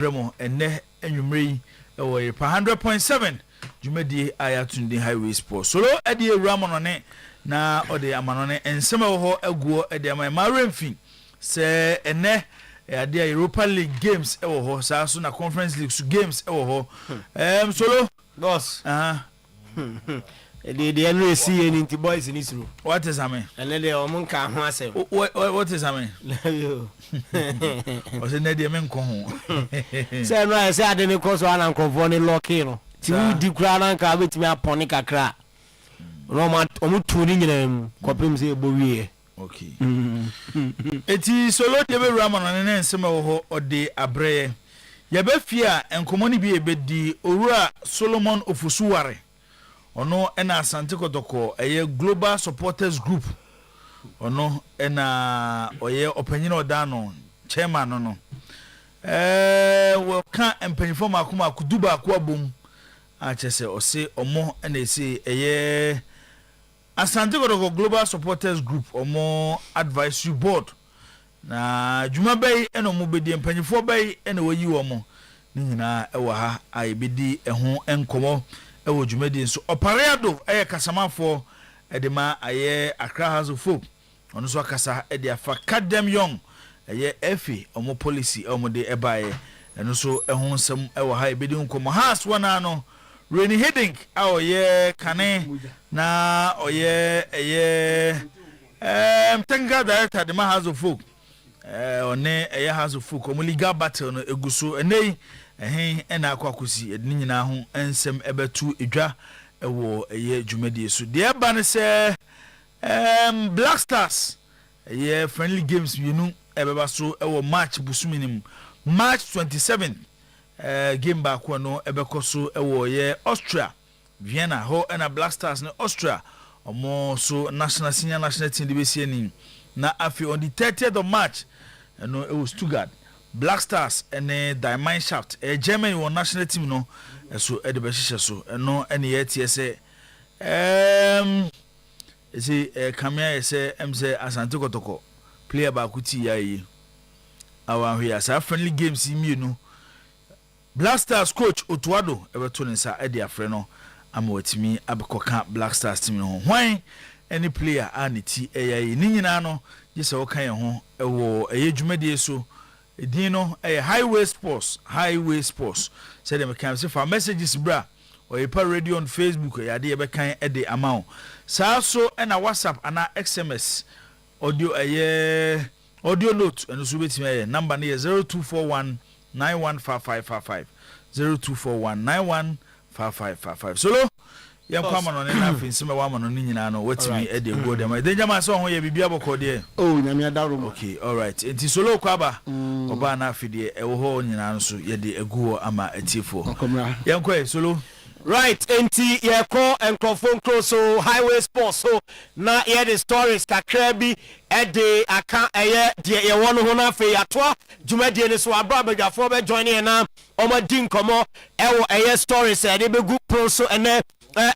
Remo ene enwumre Oyerepa 100.7 Jumedi Ayatunde Highway Sport. Solo edi Ramonone na ode amanone ensema ho aguo edi Maremfin se ene ade Europa League games ewo ho sa so na Conference League games ewo ho. Solo boss. The NRC see any boys in Israel. What is amen? And then they are monk. What is amen? Was it Nadia Menko? Say, I said, I didn't cause one uncle Vonny Lockino. To do crown and car with me a ponica crack. Roman tuning them, copim say Bowie. Okay. It is solo David Ramon and some or de Abre. Yabefia and Commoni be a bit the Ura Solomon of Usuare. Ono ena Asante Kotoko eye Global Supporters Group ono ena oye opanyino dano chairman no we kan empanifo makoma akuduba akwabom a chese ose omo ena ese eye Asante Kotoko Global Supporters Group omo advisory board na juma bay ena mo bedi empanifo bay ena wayi omo ni nyina ewa ha aibedi eho enkomo ewo jumedi nso oparado eye kasamafo edema aye Accra House of Folk ono so akasa ede afa kadem young eye efi omo policy omo de ebaye eno so ehun nsem ewo ha ebedi nkomo has wana no Rainy Heading aoye kane na oye eye mtenga director de House of Folk one eye House of Folk omo legal battle no eguso enei ena akwakusi edini nyina ho ensem ebetu edwa ewo eye jumedi so de ba ne se Black Stars eye friendly games yinu ebeba so ewo match busuminim March 27 game back no ebekoso ewo ye Austria Vienna ho ena Black Stars ne Austria omo so national senior national team de besiani na afi on the 30th of March no ewo Stuttgart Black Stars and Diamond Shaft Germany won national team no so e de be hihye so no ene ye tie se kamia say say Asante Kotoko player ba kuti ya yi awan hwe asa friendly games mienu Black Stars coach Otuado ebeto ne sa e de afre no ama watimi abekoka Black Stars team no hwan any player aniti eyayi ni nyina no gese wo kan ye ho ewo eyedwumade so Dino Highway Sports say them can say for messages bra Oyerepa Radio on Facebook ya de be kan e de amount sa so na WhatsApp ana SMS audio audio note and so betime number na 0241915555 0241915555 solo ya kwa mano ne na fin sima wa mano ni nyina no watimi e de go dem de jama so ho ye bibia boko de nyame adaro okay all right enti solo kwaba oba na afide e wo ho nyina no so ye de eguo ama atifo yankwe solo right enti ye ko enkrofon so Highway Sports so na ye the stories kakra bi e de aka eye de ye wono ho na fe yato dwumadie ne so abra badwafo be join ye na omo din komo e wo eye stories e de be gu pro so ene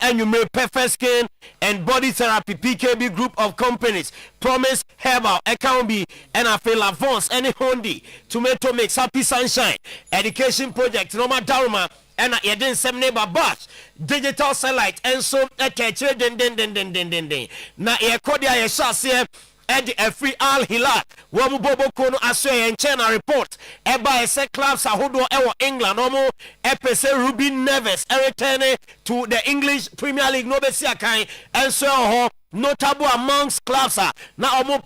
Annual Perfect Skin and Body Therapy PKB Group of Companies Promise Herbal Account B and I feel Avance any Hondi Tomato Mix Happy Sunshine Education Project Noma Daruma and I didn't some neighbor but Digital Satellite and so den na e kodia ye shase Edi every Al Hilal wamu bobo kono aswe enchena report eba ese clubs ahodo ewo England omo epese Ruby Neves returning to the English Premier League no besi akan enso ho notable amongst clubs na omo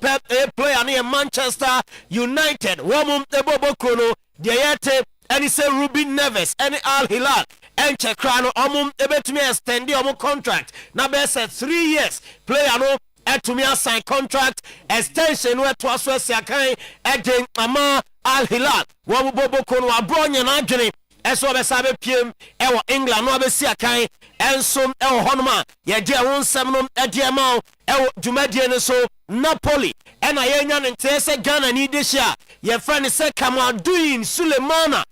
player near Manchester United wamu bobo kono de yete any say Ruby Neves any Al Hilal enche krano omo ebetumi extend omo contract na be say 3 years player no to me sign contract extension where to aswe siakan eden ama Al Hilal wo bobo kono abronya na adwene eso be sabe piem ewo England no be siakan enso ewo honoma ye de wonsem no ede ma ewo dwumadie ne so Napoli ena yenya ne ntese Ghana ni dehia ye friend say Kamaduin Sulemana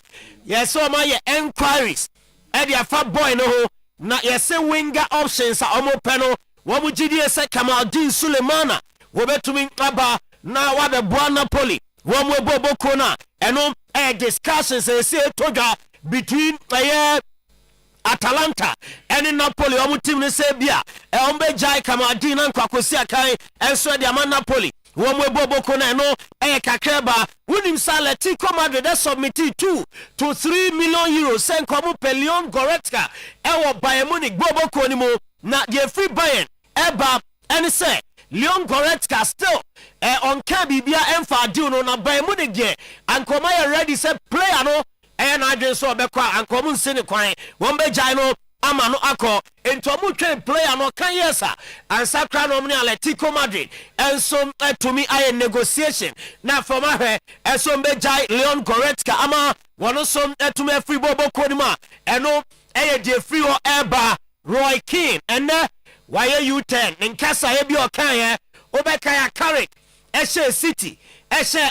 ye so ma ye enquiries ede afa boy no ho na ye say winger options a omo peno wabu GDS se Kamaldin Sulemana wobetumi aba na wabe bwa Napoli wamu bobo kona eno discussions say toga between Atalanta and Napoli team ne say bia jai Kamadina Kwakosi akai enso de ama Napoli wo mo boboko na no kakreba wonim Atletico Madrid that submitted 2 to 3 million euros send komo Leon Goretzka wo Bayern Munich boboko ni mo na the free Bayern eba and say Leon Goretzka still on Kabibia Emfa deal no na Bayern Munich ge and Komaya ready say player no and I just saw Bekwa and common sin kwan one be jino ama no akọ entomu twen player no kan yesa and sakra no mni Atletico Madrid and so to me I negotiation na from ahwe and so be jai Leon Goretzka ama wono so to me free bobo kodima eno de free or eba Roy Keane and why U10 nkasa ye bi o kan ye obeka ya Carrick City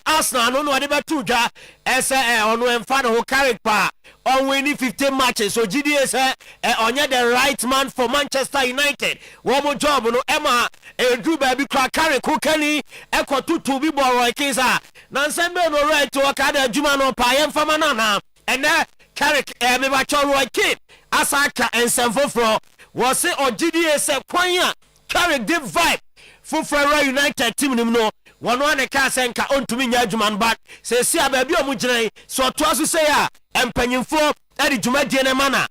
Arsenal no de betu dwa ono emfa no Carrick pa on winning 15 matches so GDS onye the right man for Manchester United one more job no Emma Drew baby crack Carrick who kani ekotutu bi Roy Keane na nsembe no right to akada adwuma no pa yemfa manana and Carrick me ba cho Roy Keane asaka ensemfofro was say on GDS kwanya Carrick the vibe for United team no one ka senka ontumi nya adwuma but say see ababi omugire so to aso say empanyimfo edi dwumadie ne mana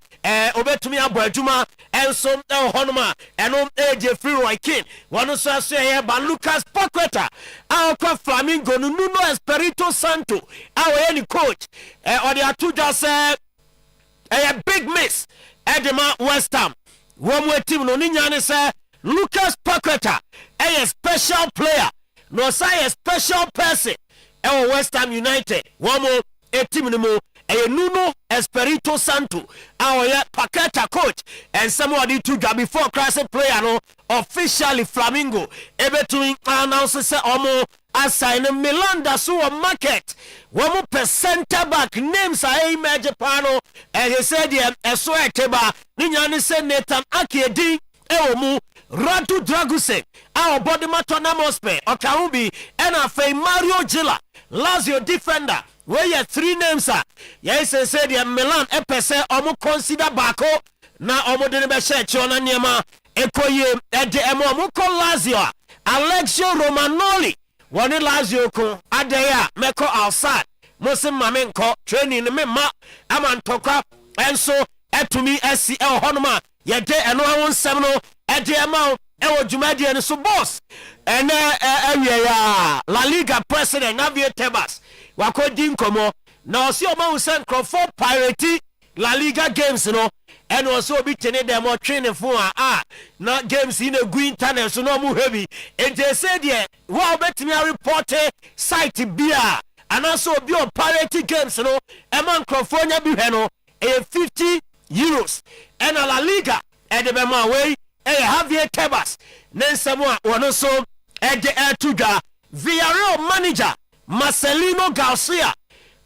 obetumi abo adwuma enso honoma eno eje free Roy Keane one so say ba Lucas Paqueta akwa Flamingo Nuno Espirito Santo awe ni coach or the atuja say a big miss edema West Ham one more team no nya ne say Lucas Paqueta a special player no say a special person West Ham United one more a team no more Nuno Espirito Santo our Paqueta coach and somebody to job before class player no officially Flamingo able to announce say omo assign Milan da so market one more center back names are image pano and he said so eteba ninya ne say Nathan Akiedi mu Radu Draguse our body matona mospe okawubi and a Mario Gila Lazio defender where your 3 names are yes said Milan epese omu consider bako na omu de be church ona niema ekoye ede omu ko Lazio Alexio Romanoli woni Lazio ko adeya meko outside mosim mamenko training me ma amantokwa enso etumi esi honoma yede eno awon sem no ede ama ewo dwumadi ene so boss ene ya La Liga president Javier Tebas wakodi nkomo na osi o ma usan crofo pirate La Liga games no ene oso obi tene dem o training fun na games in a green internet so no mu heavy and they say there wa obetimi report site bia anaso obi o pirate games no e man crofo nya bi hwe no 50 euros and La Liga and the bema way Javier Tebas nensamo wono so ede etuga Villarreal manager Marcelino Garcia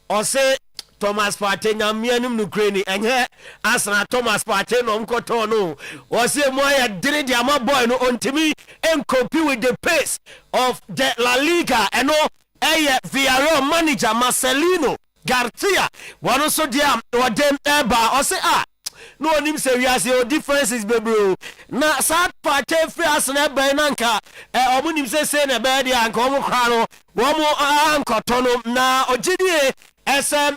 or say Thomas Partey na mianum no kreni enye asna Thomas Partey no mkoto no or say moya dire dia ma boy no ontimi en compete with the pace of the La Liga and no Villarreal manager Marcelino Garcia wono so dia o dem eba or say no nim say we are say differences baby na sad Partey free asna be nanka omo nim say na be dia anka omo kra no womo ankoto no na ogidie SM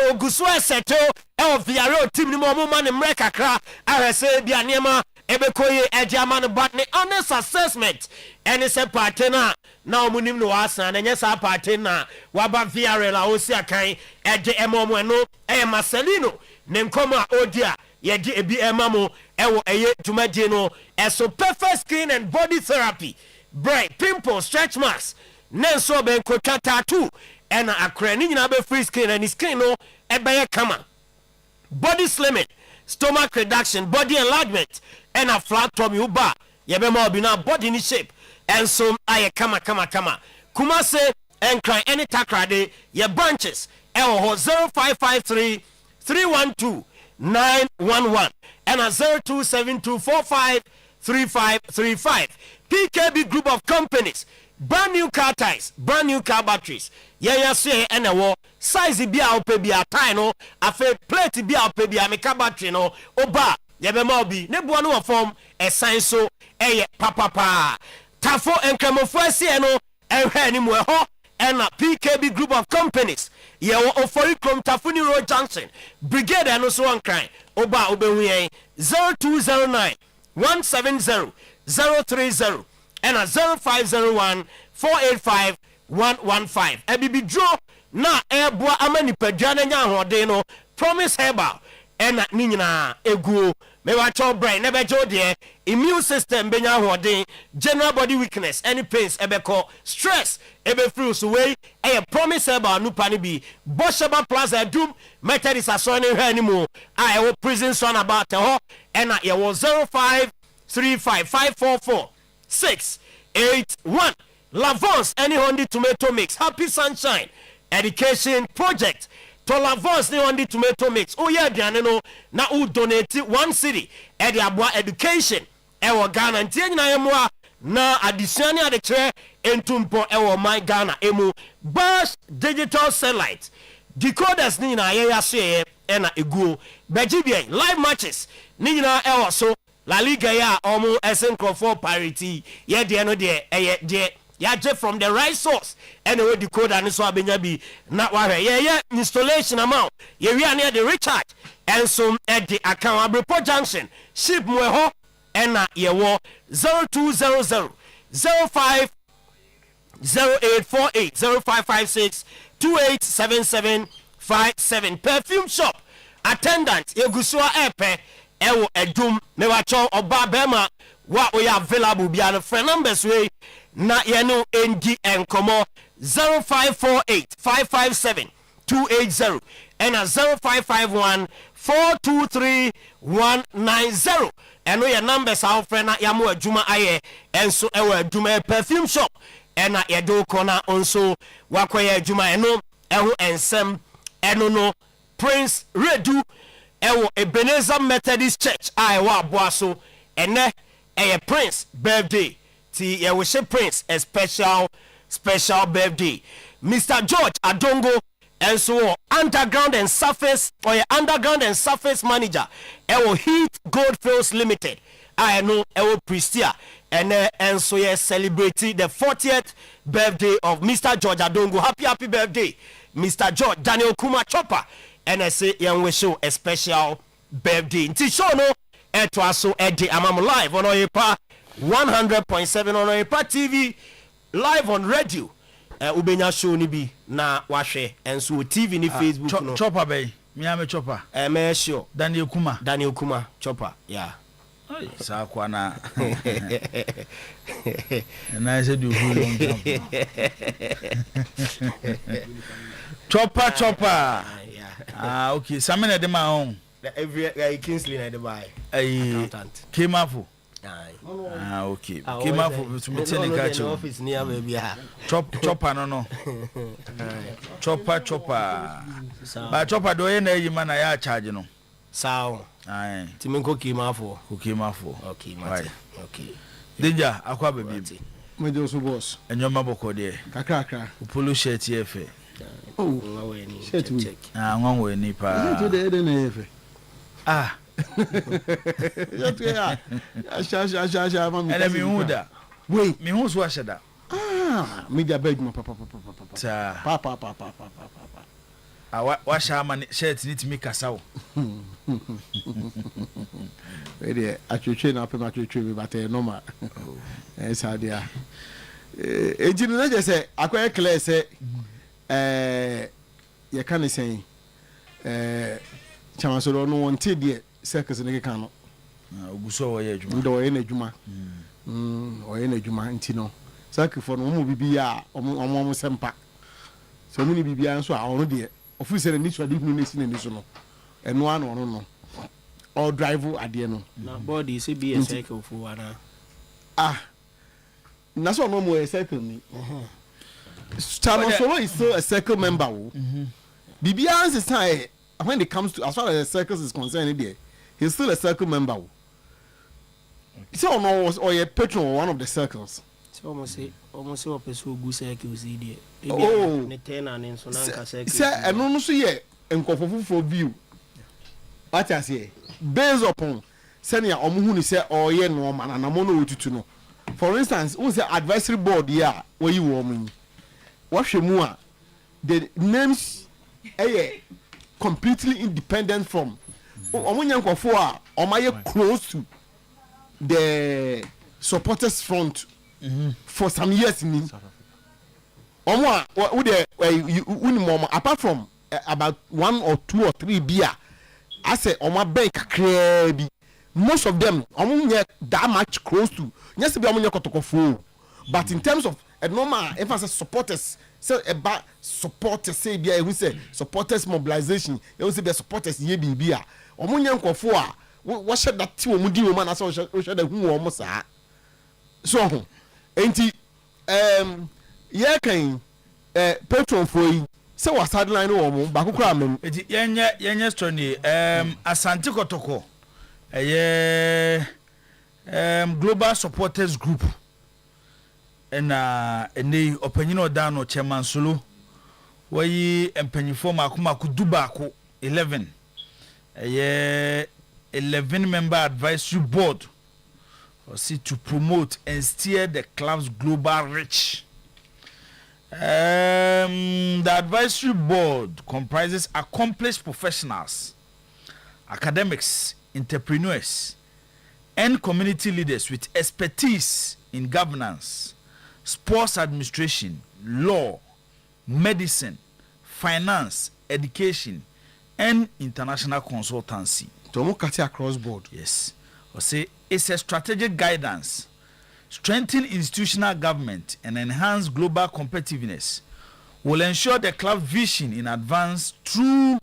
ogusu eseto of Villarreal team ni mo man mre kakra arese bia niema ebekoye ejiama no but ne honest assessment any say Partey na omunim no asa na nyesa Partey na waba Villarreal a osi akan eje emomo no Marcelino ne nkoma odia yedi ebi emamo ewo eye tumaje no so perfect skin and body therapy bright pimple stretch marks nenso ben ko tattoo and akra ni nyina be free skin and skin no ebe kama body slimming stomach reduction body enlargement and a flat tummy uba yebe ma obi na body ni shape and so aye kama kuma say and cry any takrade your branches ewo 0553 312 911 and a 0272453535 PKB group of companies brand new car tires brand new car batteries say and a size bi a ope bi a tie no afa plate bi a ope bi a meka battery no oba yebema obi ne boa no form esan so eye papa tafo enkremofo asie no ehwe ni mu eho ena PKB group of companies ye ofori krom tafo ni road junction brigade no so ankran oba obehu yen 0209 170 030 ena 0501 485 115 ebibi draw na eboa amanipadua na nya ahoden no promise herbal ena ni nyina eguo me wa cho brain na be jo de immune system benya ahoden general body weakness any pains ebeko stress ebe free so way promise herbal nupa ni bi Bosheba Plaza Doom Methodist asone hwe animu a e prison son about ho ena ye wo 0535444681 Lavance any Hondi tomato mix happy sunshine education project to Lavance ni Hondi tomato mix oh yeah aduane no na u donate 1 city e de aboa education e wo Ghana ntie nyina yemwa na addition ni adekere entumpo e wo my Ghana emu Bash digital satellite decoders ni nyina ye yaso e na eguo begibie live matches ni nyina e wo so La Liga ya omu esenkrofo parity ye de no de de ya je from the right source anyway decoder and so abenya bi na wahwe ye installation amount ye wi ane the recharge and so at the account report junction ship mu ho ena ye wo 0200 05 0848 0556 287757 perfume shop attendant yegusua epe ewo edum me wacho oba bema wa we available bia no friend numbers we na ye no endi enkomo 0548 557 280 and 0551 423 190 and your numbers our friend na yamo adwuma aye enso ewo adwuma perfume shop and na ye do corner onso wakoye adwuma eno eho ensem eno no Prince Redu ewo Ebenezer Methodist Church I wa boaso ene Prince birthday ti ye wish Prince a special birthday Mr. George Adongo and so underground and surface manager ewo Heat Goldfields Limited I know ewo Pristia and so ye celebrating the 40th birthday of Mr. George Adongo happy birthday Mr. George Daniel Kuma Chopper and I say young wish you a special birthday nti show no to aso edi amam live on Oyerepa 100.7 on Oyerepa TV live on radio ubenya show ni bi na wahwe enso TV ni Facebook no chopper bay me am chopper me sure Daniel Kuma chopper yeah sa kwa na na say do who long chopper okay samina de ma on every Kingsley na de buy came up okay came up to me tell catch office near baby chopper no chopper but chopper do na yi man na ya charge no sao ai timenko came up okay okay danger akwa baby mejo so boss enyoma boko de kakra polo shirt efe shirt we nwan we ni pa to de na efe to ya asha mami ele mi huda we mi hu so ashada media bedroom papa wa sha man shirt ni timi kasawo we dey atwetwe na pema atwetwe bi but normal esa dia ejinu na je say akoye clear say ye kan say chamasoro no wonte de circus ne kan no oguso wo ye adwuma ndo ye na adwuma oye na adwuma nti no sakifo no mo bibia omo sempa so mu ni bibia nso a ono de officer ni so de hunu ne sine ni so no eno ano no all drive ade no na body say be a cycle for wana na so no mo a cycle ni Chamasoro is still a circle member bibia is say when it comes to as far as the circus is concerned he's still a circle member so no was or a patron of one of the circles So almost say person go cycle see there. Oh. Ne ten and so na nka cycle. Say eno no so ye nkofofo for view. What I say based upon senior omuhu ni say oye no ma na mo no otutu no. For instance, who say advisory board here where you woman. What hwemu a the names completely independent from omunya nkofo a omaye close to the supporters front for some years ni omo who the unimom apart from about 1 or 2 or 3 beer I say omo bank kakra most of them omo that much close to yes be omo kotokofo but in terms of a normal emphasis supporters say about supporters say bia who say supporters mobilization you say be supporters ye bibia omo nkofo a what should that ti omo di omo na so should the hu omo saa so ho enti ye kan patron for yi say was sideline omo ba kokura am enti yenye strony Asante Kotoko global supporters group ene opanyino dano chairman solo wayi empanyifo makuma kuduba ko 11 11 member advisory board to promote and steer the club's global reach. The advisory board comprises accomplished professionals, academics, entrepreneurs, and community leaders with expertise in governance, sports administration, law, medicine, finance, education, and international consultancy. Tomo kati across board. Yes. Or say it's a strategic guidance, strengthen institutional government, and enhance global competitiveness. Will ensure the club vision in advance through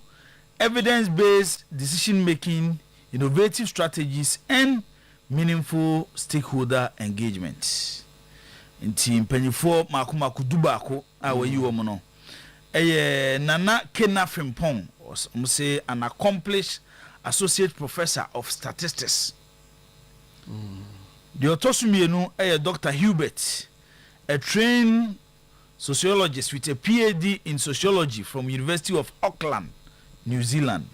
evidence-based decision-making, innovative strategies, and meaningful stakeholder engagement. In team Penifo Makuma Kudubako, our Uomono. Nana Kena Frimpong was say an accomplished associate professor of statistics. The Otosumienu Dr. Hubert, a trained sociologist with a PhD in sociology from University of Auckland, New Zealand.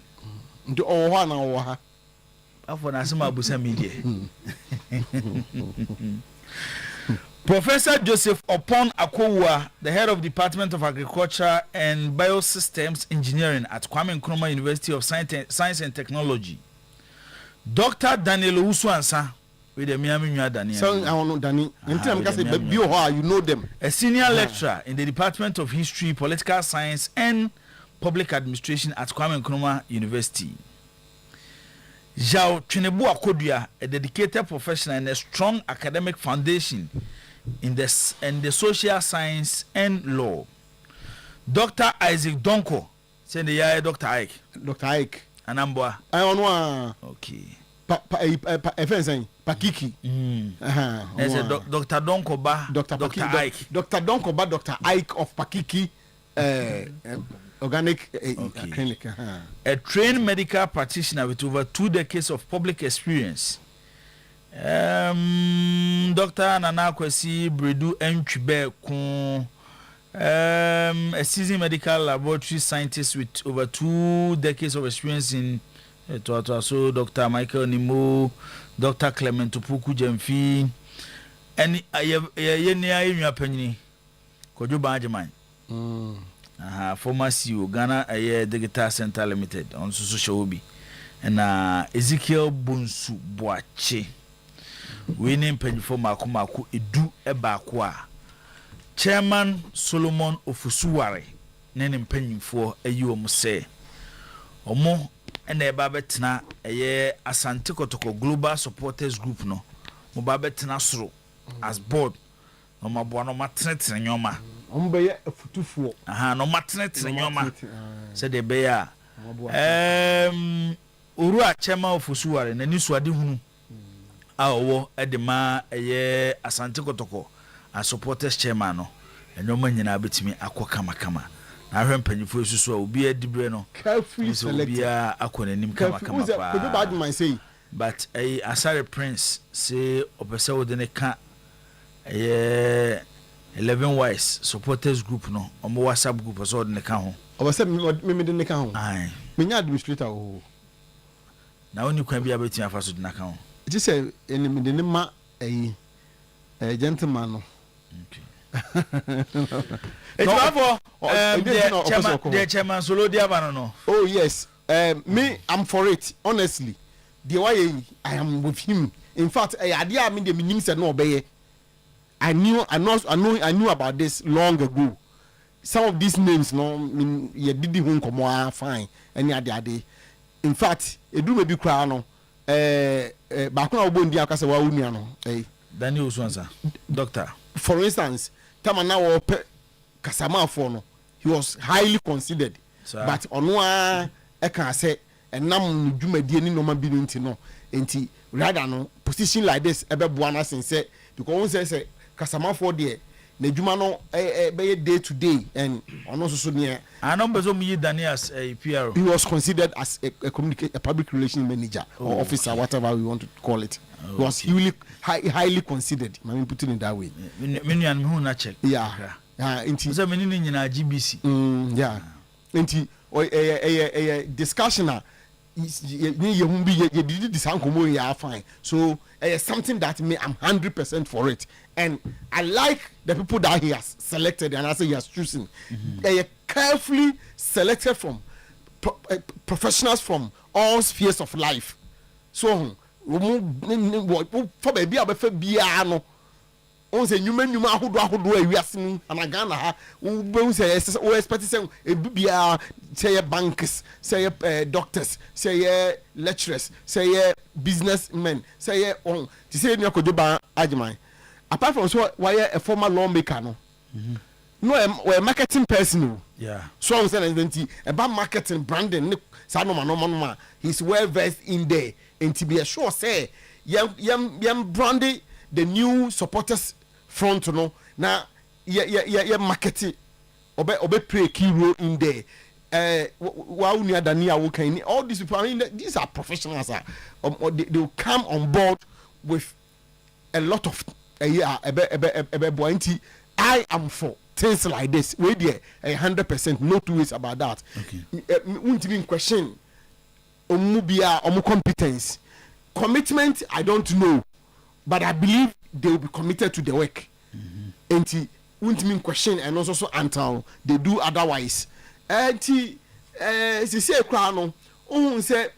Professor Joseph Opon Akowa, the head of Department of Agriculture and Biosystems Engineering at Kwame Nkrumah University of Science and Technology. Dr. Daniel Uswansa, with the Miami Daniel. So I want Danny. You know them. A senior lecturer in the Department of History, Political Science and Public Administration at Kwame Nkrumah University. Jao Chinebu Akodua, a dedicated professional and a strong academic foundation in the social science and law. Dr. Isaac Donko, send the Dr. Ike. Dr. Ike. Anambwa. I want one. Okay. Pakiki. There's a Dr. Donko Ba. Dr. Ike. Dr. Donko Ba, Dr. Ike of Pakiki. Organic clinic. A trained medical practitioner with over 2 decades of public experience. Dr. Nana Kwesi Bredu Nchube Kun, a seasoned medical laboratory scientist with over 2 decades of experience in so Dr. Michael Nimo, Dr. Clement Poku Jemfi, and Yenia Penny Kojo Bajaman. Former CEO Ghana Digital Center Limited on social hobby and Ezekiel Bunsu Boache winning penny for Makumaku Edu Ebakwa Chairman Solomon Ofusuware Nenim penny for a say Omo and a babetna Asante Kotoko Global Supporters Group no Mobabetna Sro as board no Mabuano Matnet and Yoma. Ombeye futufuo no matnet nyoma se de be ya oru a chema ofusuware na nisuade hunu a owo edema Asante Kotoko a supporters chairman no enyoma nyina betimi akọ kama na ahwe mpanyifo esusu a obi adibre no carefully select obi a akọnanim kama pa but Asare Prince say opese wo de ne ka Yeah, 11 wise supporters group no. Omo WhatsApp group so de ka ho. Oba say me de ne ka ho. Aye. Me nya administrator o. Na oni kwan bia betia fa so de na ka ho. It is a me de ne ma gentleman no. Okay. The chairman solo dia no. Oh yes. Me I'm for it honestly. The way I am with him. In fact, idea me the minim said no obey. I knew about this long ago. Some of these names no mean you did home come fine any other day. In fact, e do maybe cry no back na obo ndi akase wa unia no Daniel Swansa doctor. For instance, time now kasama for no he was highly considered. But ono e can say enam dwumadie ni no ma bi nti no enti rather no position like this ebe buana sense because one say kasama for there na dwuma no be day to day and ono so near anombezo mu Daniel's PR. He was considered as a public relations manager or officer, whatever we want to call it. He was highly considered. I mean, putting it that way. Minian who na check. Yeah. Inti. So many nyina GBC. Yeah. Inti discussion you did this fine. So something that I'm 100% for it. And I like the people that he has selected and I say he has chosen. Carefully selected from professionals from all spheres of life. So for baby abefe bia no on say nyuma ahodo awiase and agana ha we say we expect say bia say banks, say doctors, say lecturers, say businessmen, say on to say ni akojoba ajiman. Apart from so why a former lawmaker no no a marketing person. Yeah. So I'm saying about marketing, branding, he's well versed in there. And to be sure, say, yam brandy the new supporters front, no. Now, marketing, obe play a key role in there. All these people, I mean, these are professionals. They will come on board with a lot of I am for things like this. We there 100%, no two ways about that. Won't even question omu competence, commitment. I don't know, but I believe they will be committed to the work. And won't even question and also until they do otherwise. And say crown. Say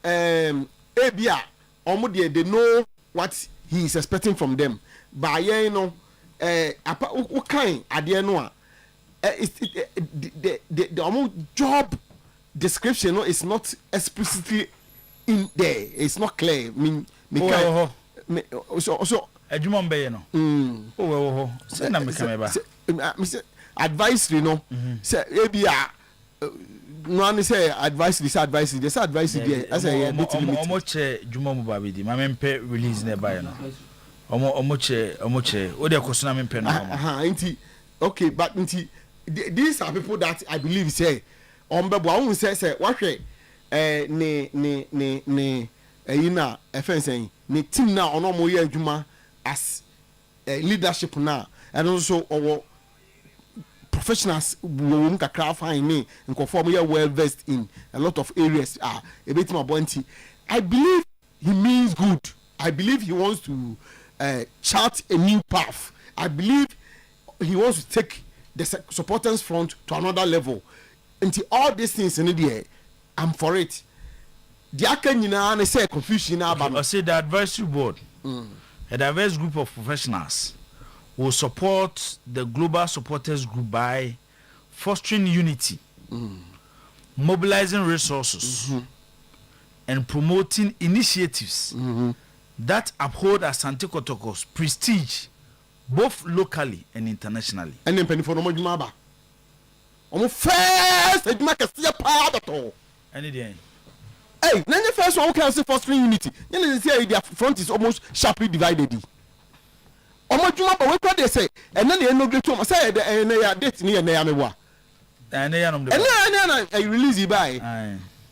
ebia omu they know what he is expecting from them. But you know. Kind idea no the job description no is not explicitly in there. It's not clear. So adwuma mbeye no say na me kameba advisory no say ebia no ani say advisory there as a omo che dwuma mu ba bidi ma mempe release na ba no omo che o de kosuna me pen no okay, but these are people that I believe say ombebo won say what ne ina efensen ne team na ono mo ye adwuma as leadership na and also our professionals won kakra fine me nko me well versed in a lot of areas a bit more bounty. I believe he means good. I believe he wants to chart a new path. I believe he wants to take the supporters front to another level. Until all these things in the I'm for it. The Akenyina say confusion about. I say the advisory board, a diverse group of professionals, will support the global supporters group by fostering unity, mobilizing resources, and promoting initiatives that uphold Asante Kotoko's prestige both locally and internationally. And then penny for no more ba. Omo first e ma kase pa abato. Any day. Hey, then the first one can say fostering unity. You say their front is almost sharply divided. Omo dwuma ba we kwa dey say and then they no great to say the date ni na ya mewa. And they am the. And then release it by.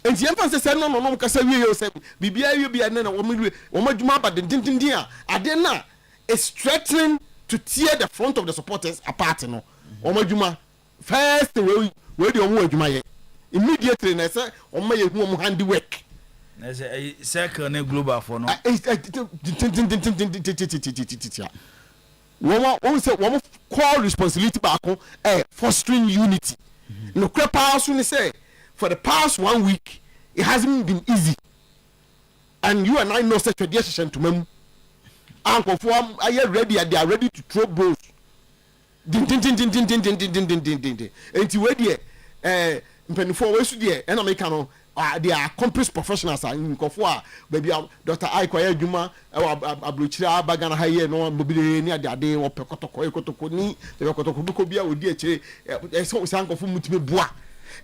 And the emphasis said no kasa we you say bibia you be na omo dwuma ba den a ade na is strengthening to tear the front of the supporters apart no omo adwuma first we the omo adwuma ye immediately na say omo ye hu omo handiwork na say circle na global for no woman say woman call responsibility back fostering unity no crepa so ni say for the past 1 week it hasn't been easy and you and I know such a decision to mem uncle for are you ready they are ready to throw blows din enti we there mpenifo we su there and America no they are accomplished professionals and nkofo a baby Dr. Aiko adwuma abrochira bagana ha ye no mobile ni ade wo pekotoko ni pekotoko biko bia odi akire so nkofo mutime bua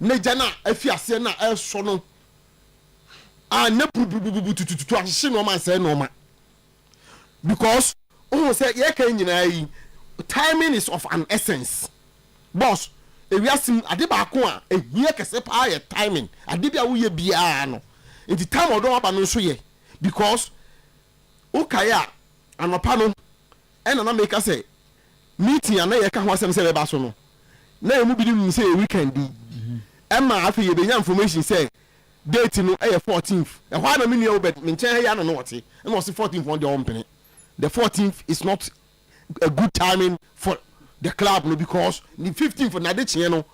na jana afiase na eso no na bubububu tututu ahye no man say no ma because who say ye kan nyina yi timing is of an essence boss ewiasim ade ba ko a ehie kese pa ye timing ade bia wo ye bia no nti time odo aba no so ye because ukaya anopa no na make say meeting ana ye ka ho asem say be ba so no na emu bi nim say weekend di emma afi ye be nya information say date no 14th e ho na me nua obed me nchen ya no wote na o say 14th on the ompene the 14th is not a good timing for the club no because the 15th for na de chie no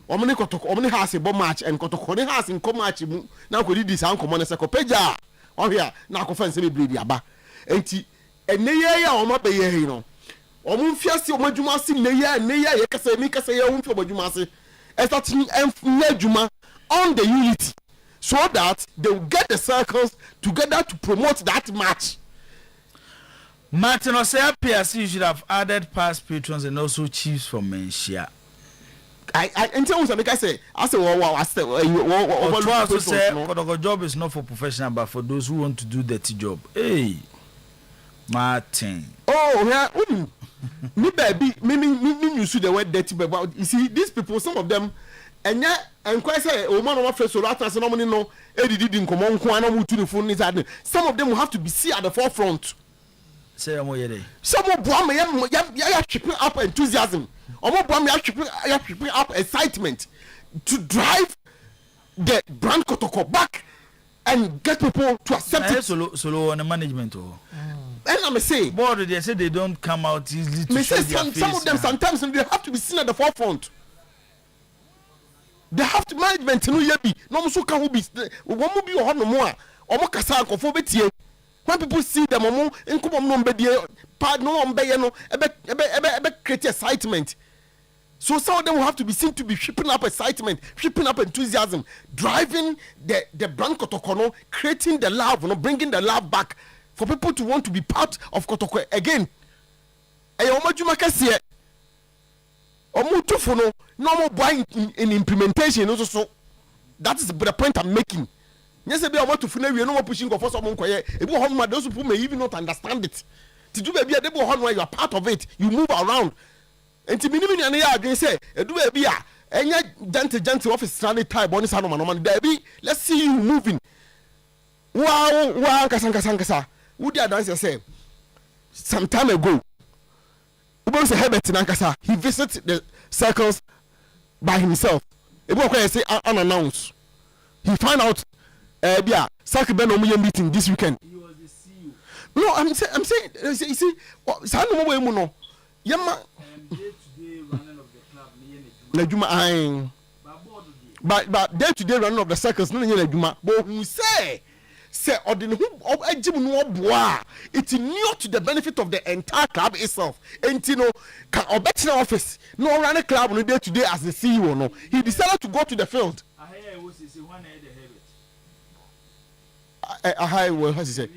omni kotoko omni has a bomb match and kotoko ne has in come match mu na ko di san komo ne se ko peja o hia na ko fanse be bleed aba enti ene ye ya o ma be ye no o mu fiase o madwuma se ne ye kasa mi kasa ye o mu fi o madwuma se starting madwuma on the unity so that they will get the circles together to promote that match. Martin Osea PRC, you should have added past patrons and also chiefs from Menshia. I until I say Kodogo job is not for professional but for those who want to do dirty job. Hey, Martin. Oh yeah, me baby, me use the word dirty but you see these people, some of them and yeah, and quite say oh man of so that as no money no didn't come on to the phone is some of them will have to be seen at the forefront. Say I'm here. Some of them are keeping up enthusiasm. Keeping up excitement to drive the brand Kotoko back and get people to accept it. Solo on the management. And I'm saying, board they say they don't come out easily to show their face. Some of them sometimes they have to be seen at the forefront. They have to management no yebi. No so can be one will be or no more. Omo kasa nkofo betie. When people see them omo nkomo no mbedie pa no mbeye no ebe create excitement. So some of them will have to be seen to be shipping up excitement, shipping up enthusiasm, driving the brand Kotoko, creating the love, bringing the love back for people to want to be part of Kotoko again. No more buying in implementation. Also, that is the point I'm making. Yes, I want to feel no more pushing for someone. Those people may even not understand it. To do baby, you are part of it. You move around. And to minimum and yeah, they say, do a beer. And yet, gentle office standing type bonus man, baby. Let's see you moving. Wow, Kasankasa. Would you dance say some time ago? Ubon say Herbert Nankasa. He visited the circles by himself. It say unannounced. He found out Saki Beno meeting this weekend. He was the CEO. No, I'm saying you see no Yama day-to-day running of the club Nejuma but day-to-day running of the circles no Nejuma but who say ordinary it's not to the benefit of the entire club itself. And you know, can obtain office no run a club on day to day as the CEO. No, he decided to go to the field. What he said?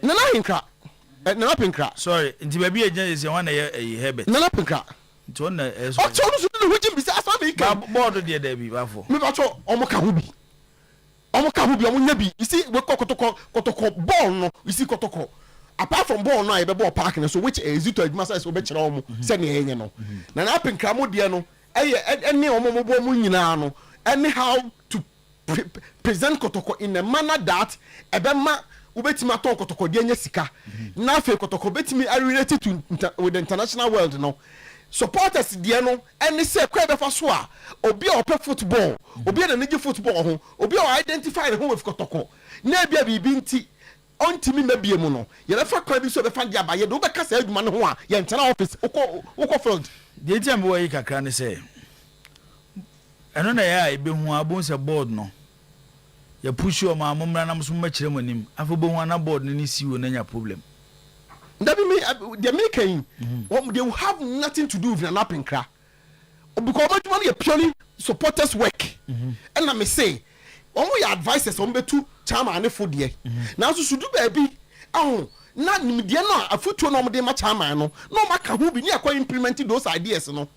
Nana Pinkra. Nana Pinkra. Sorry, the baby agent is the one a habit. Nana Pinkra. It's one as well. Which besides board of the Debbie. Me bacho Omokahubi. You see, we Kotoko ball no. You see Kotoko. Apart from ball no, I be ball parking. So which is it to master is obey chiro send ye no. Na na Pinkra mo dia no. Any omo mo nyina no. Anyhow to present kotoko in a manner that ebema ubetima ton kotoko de nya sika na afi kotoko betimi are related to with the international world no supporters de no any say kwa be fa so a obi a ope football obi na nige football ho obi a identify ho with kotoko na bia bibi nti ontimi mabie mu no ye be fa kwa bi so be fa de abaye do be kasa aduma no ho a ye ntena office uko field de tiam wo yi kakra ne say eno na ya ebe hu abon se board no ya push o ma momra na mso makire monim afo bo hu na board ni si wo na nya problem. That be me they making they will have nothing to do with an up in cra because much money purely supporters work and let me say your advices on be to chama and food there now so do baby oh na nim de no afutuo no de ma chama no maka hu bi ni akwa implementing those ideas no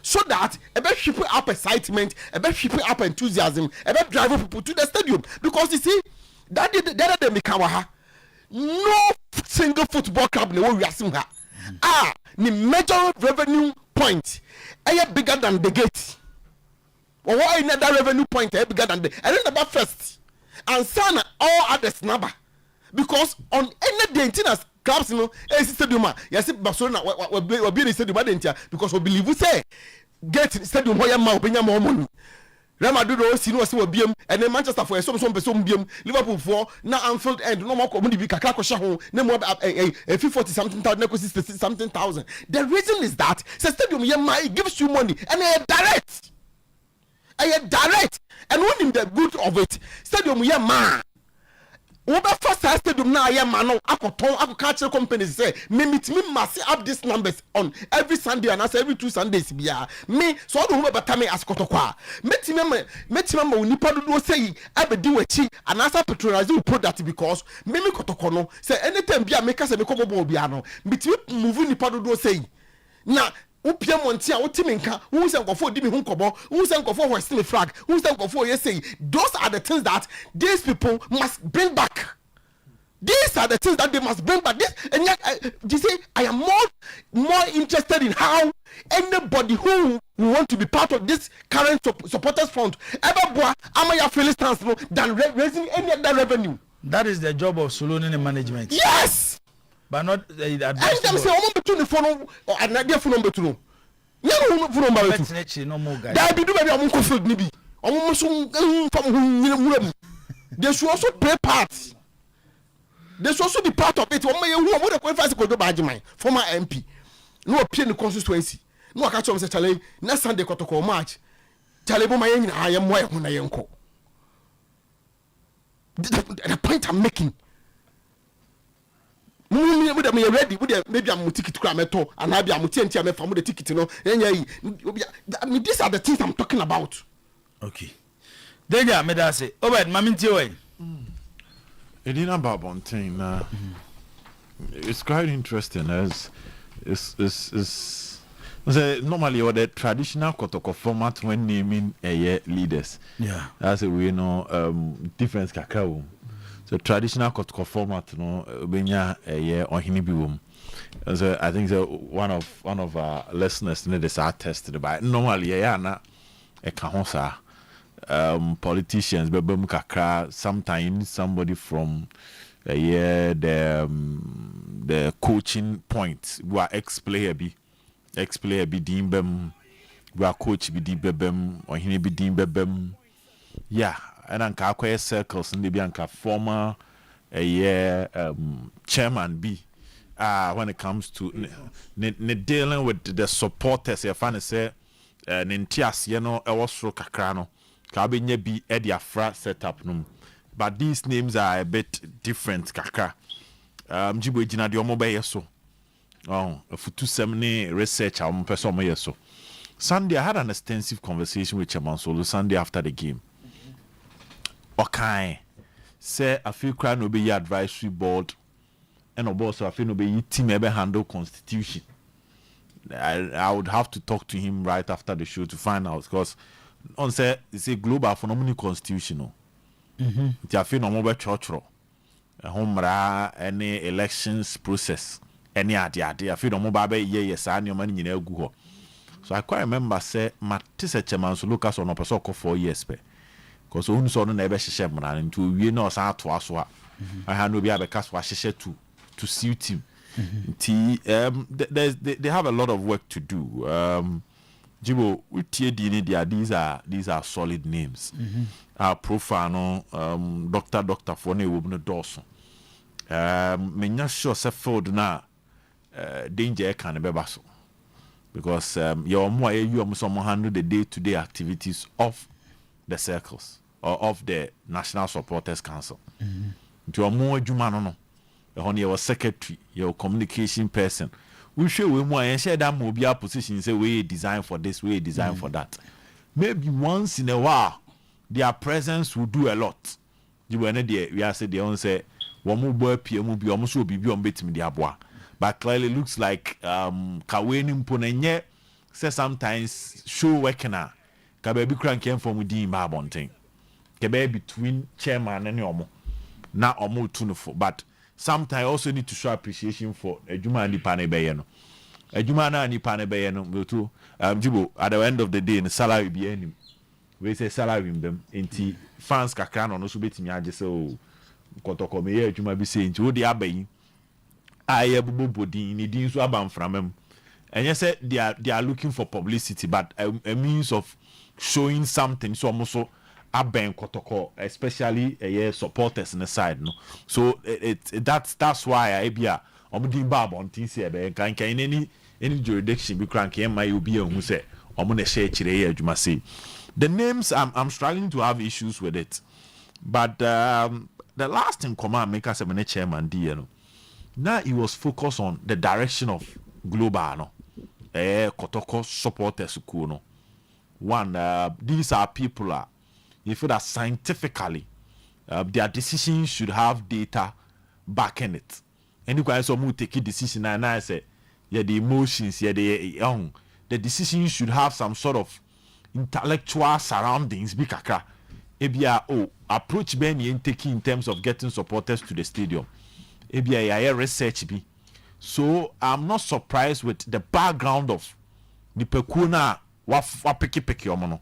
so that ebe ship up excitement ebe ship up enthusiasm ebe drive people to the stadium because you see that they make our no single football club no we asim ha the major revenue point bigger than the gate or why another revenue point bigger than the and then about first and sana all others number because on any day as clubs no stadium yes Barcelona we be the stadium because we believe we say get stadium where ma obenya more money Real Madrid o si no se wo biem and then Manchester for some biem Liverpool for na Anfield end no more community bi kakra ko hye ho na mo 40 something thousand na 60 something thousand. The reason is that stadium it gives you money and direct and when in the good of it stadium Uber first stadium na no akoton agricultural companies say me must up these numbers on every Sunday and every 2 Sundays bia me so do better me as kotokwa metima ma unipa do say abedi wachi and asa patronizing product because me kotoko no say anytime bia make say me kobo bia no metimi move nipa do say na upia monti a wotimi nka who say nkofo di me hu nkobo who say nkofo hoist me flag who say nkofo ye say those are the things that these people must bring back. These are the things that they must bring back. This and yet you see I am more interested in how anybody who want to be part of this current supporters fund ever boa amaya Philistines than raising any other revenue. That is the job of Soloni management. Yes. But not and them say omo betu ni phone or another phone number 2 no phone number 2 no more guys that be do be omo ko field ni bi omo so fam hu they should also play part, they should also be part of it. Omo ye hu omo dey qualify ko do ba ajiman former MP no appear in constituency no aka chom say chale next Sunday kotoko match chale bo ma ye nyina aye mo ye hu na ye nko. The point I'm making we ready maybe I'm ticket to meto and I be am tienti am fa mo the ticket no I mean these are the things I'm talking about. Okay Deja me da say Obed mamintie we Edina Babontin it's quite interesting as is normally or the traditional kotoko format when naming leaders. Yeah, that's a way difference kakao. So traditional kotoko format no benya on hinibiwum. So I think one of our listeners need this attested by normally na e kahonsa politicians bebem kakra sometimes somebody from the coaching point who are ex-player be dimbem who are coach be dibem or hini be dimbem yeah and anka acquire circles and be anka former chairman be when it comes to dealing with the supporters you find say nintias you know e was ro kakra no ka be nya bi e dia fra setup no but these names are a bit different kakra Jibo Eugene Adu Poku so futu semne research am person mo yeso. Sunday I had an extensive conversation with Chairman Solo Sunday after the game. Okay, say I feel cry no be advisory board and also I feel no be team ever handle constitution. I would have to talk to him right after the show to find out because on say it's a global phenomenon constitutional. I feel no more church homra any elections process any idea I feel no more babe yes and your money in go. So I quite remember say Matisse Chairman so Lucas on person 4 years pe because ohun so no na ebe hyehyɛ mmara nti owie na osan ato aso a aha no bi abeka so ahyehyɛ to suit him. Nti they have a lot of work to do. Jibo, we these are solid names. Our profile no doctor for ne wo no Dawson. Menya sure se field na danger can be baso. Because your more you some handle the day-to-day activities of the circles or of the National Supporters Council. To more juma no. Your secretary, your communication person. We show we more and share that mobile position say we design for this, we design for that. Maybe once in a while their presence will do a lot. You were not there, we are said they on say one more boy PM be almost will be on bit me bois. But clearly looks like Kaweni Mponenye say sometimes show working na Kabebi Kran came from within Mabonting. Kabe between chairman and Yomo. Now omo tuneful, but sometimes I also need to show appreciation for Ejuma and Nipane Bayeno. Ejuma and Nipane Bayeno will too. Jibo, at the end of the day, the salary be any. We say salary in them. Inti fans kakran on also bit me. I just so kotoko me Ejuma be saying to the abbey. I have body in the so abam from them. And yes, they are looking for publicity, but a means of showing something. So also. Aben kotoko, especially supporters in the side, no. So that's why I be omudin bab on things here. Can any jurisdiction be cranky? My be who say omune share chire you must say. The names I'm struggling to have issues with it, but the last in command make us a chairman no. Now he was focused on the direction of global no. Kotoko supporters no. One these are people you feel that scientifically their decisions should have data backing it. Any kind of take a decision and I say, yeah, the emotions, yeah, the decisions should have some sort of intellectual surroundings. Be kaka, approach Benny taking in terms of getting supporters to the stadium. Research be. So I'm not surprised with the background of the Pekuna wapiki omono.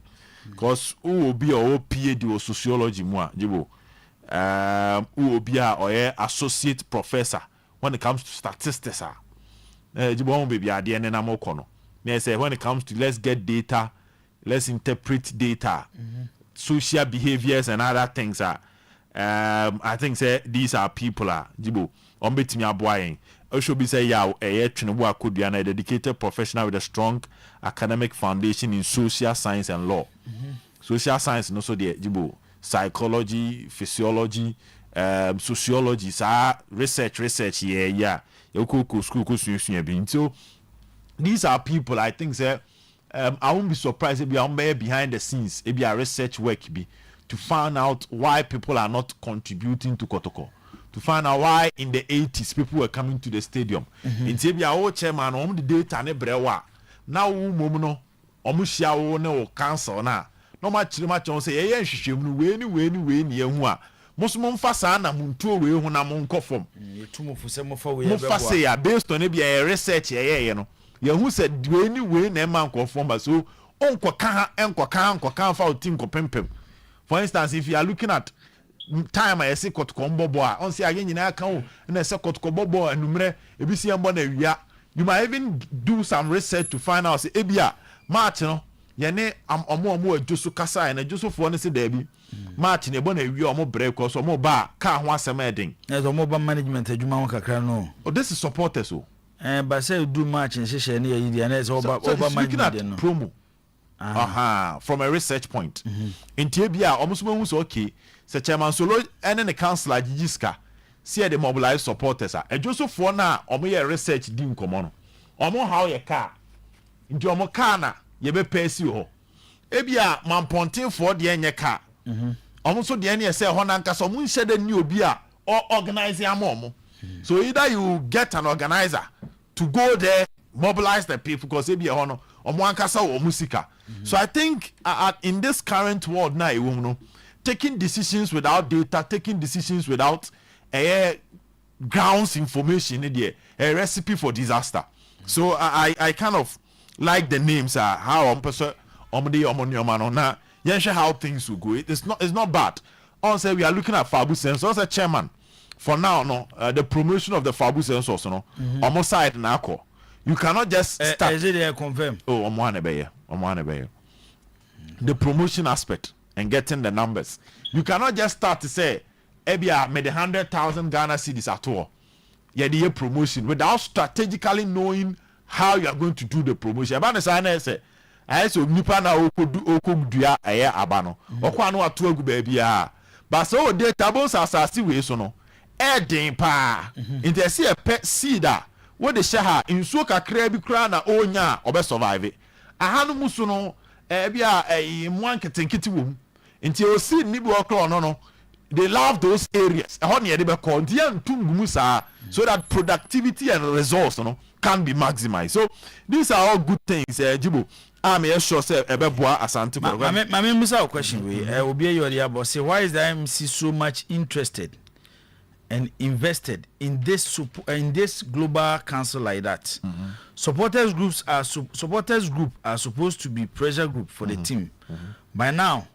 Because who will be a PhD or sociology more, Jibo. Who will be a associate professor when it comes to statistics. Jibo won't be a DNA Namokono. May I say when it comes to let's get data, let's interpret data, social behaviors and other things. I think say these are people Jibo. Ombetimi aboying. Also be say could be a dedicated professional with a strong academic foundation in social science and law. Social science and also the psychology, physiology, sociology, research, yeah. So these are people I think say I won't be surprised if you are behind the scenes, if a research work be to find out why people are not contributing to Kotoko. To find out why in the 80s people were coming to the stadium. In Tibia, oh chairman, the data ne brewa. Now, momuno, omushia no council na. No much on say, eh, she way, yehua. Most monfasa na muntu we huna monko from. Mufasa based on a research, you know. Who said, way, ne man conform, so unko can for team pempem. For instance, if you are looking at time I say kotoko bobo on say again nyina kan na say kotoko bobo anumre ebisi ambo na wia you might even do some research to find out say ebia match no ye ne omo adwoso kasa na adwoso fo ne say da bi match ne bo na wia omo break cause omo ba ka ho asem eden yes omo ba management adwuma won kakra no oh this is supporters oh but say do match in sheshe ne yi dia na say oba management no promo from a research point in tibia omo so hu so okay se chairman solo ene ne councilor gigiska see the mobilize supporters a Joseph for na omo ye research di nkomo no omo how ye car nti omo car na ye be pesi ho ebia mamponten for de enye car omo so de ene say ho na nka omo nhye da ni obi a organize am omo so either you get an organizer to go there mobilize the people because ebia ho no omo ankasa omo sika so I think in this current world now no taking decisions without data, taking decisions without grounds information, a recipe for disaster. So I kind of like the names how person omde omonyoman na yɛnhwɛ how things will go. It's not bad. Also, we are looking at Fabu Sensors. Also, chairman, for now, no, the promotion of the Fabu Sensors, no, almost side now. You cannot just start. Is it confirmed? Oh, I'm one the promotion aspect and getting the numbers. You cannot just start to say, Ebia made 100,000 Ghana cedis at all. Yeah, the promotion without strategically knowing how you are going to do the promotion. About the sign, I say, I so nipa na okudua eye abano. Okwa no atu agu ba bia. But so the tables asasi we so no. Edin pa. Inte see a pet seed a what the share nsuo kakra bi kra na onya obe survive. Ahanu muso no bia mu anketenkete wom. Inte o seed ni bi okra no. They love those areas. So that productivity and results can be maximized. So these are all good things. Jibo, I'm sure say Ebeboa Asante. My Musa question will be your say why is the IMC so much interested and invested in this global council like that? Supporters group are supposed to be pressure group for the team. By now,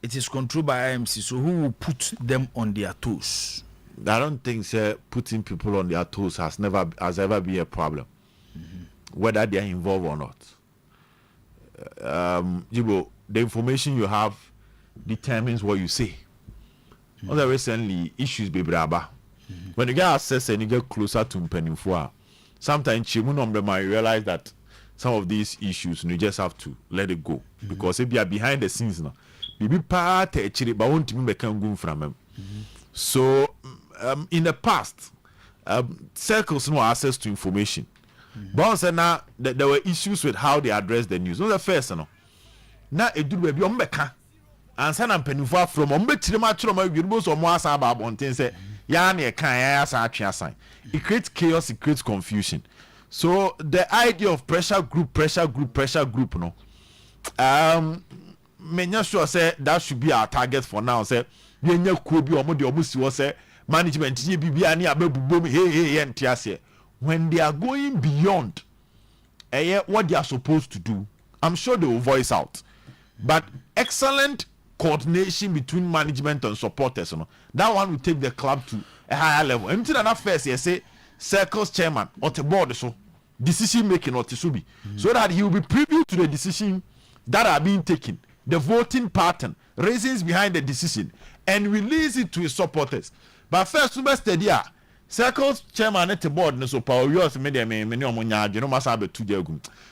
it is controlled by IMC, so who will put them on their toes? I don't think putting people on their toes has ever been a problem, whether they are involved or not. The information you have determines what you say. Other recently issues be braba. When you get access and you get closer to Mpenifua, sometimes you might realize that some of these issues you just have to let it go because if you are behind the scenes now. Bibi part actually, but won't me can from him. So, in the past, circles no access to information. But now there were issues with how they address the news. No, the first no. Now it do be on beka. And send am penifua from on betire ma tro ma wirubo so mo asa ba bonten say ya na e kan ya asa atwe asan. It creates chaos, it creates confusion. So the idea of pressure group no. Menya sure say that should be our target for now. Say yenya kuo bi omo de omo si wo say management ye bibia ni ababubom hey entiase. When they are going beyond what they are supposed to do, I'm sure they will voice out. But excellent coordination between management and supporters, that one will take the club to a higher level. Anything that first you say circles chairman or the board so decision making or tisubi, so that he will be privy to the decision that are being taken. The voting pattern, reasons behind the decision, and release it to his supporters. But first, circles chairman at the board, so power yours,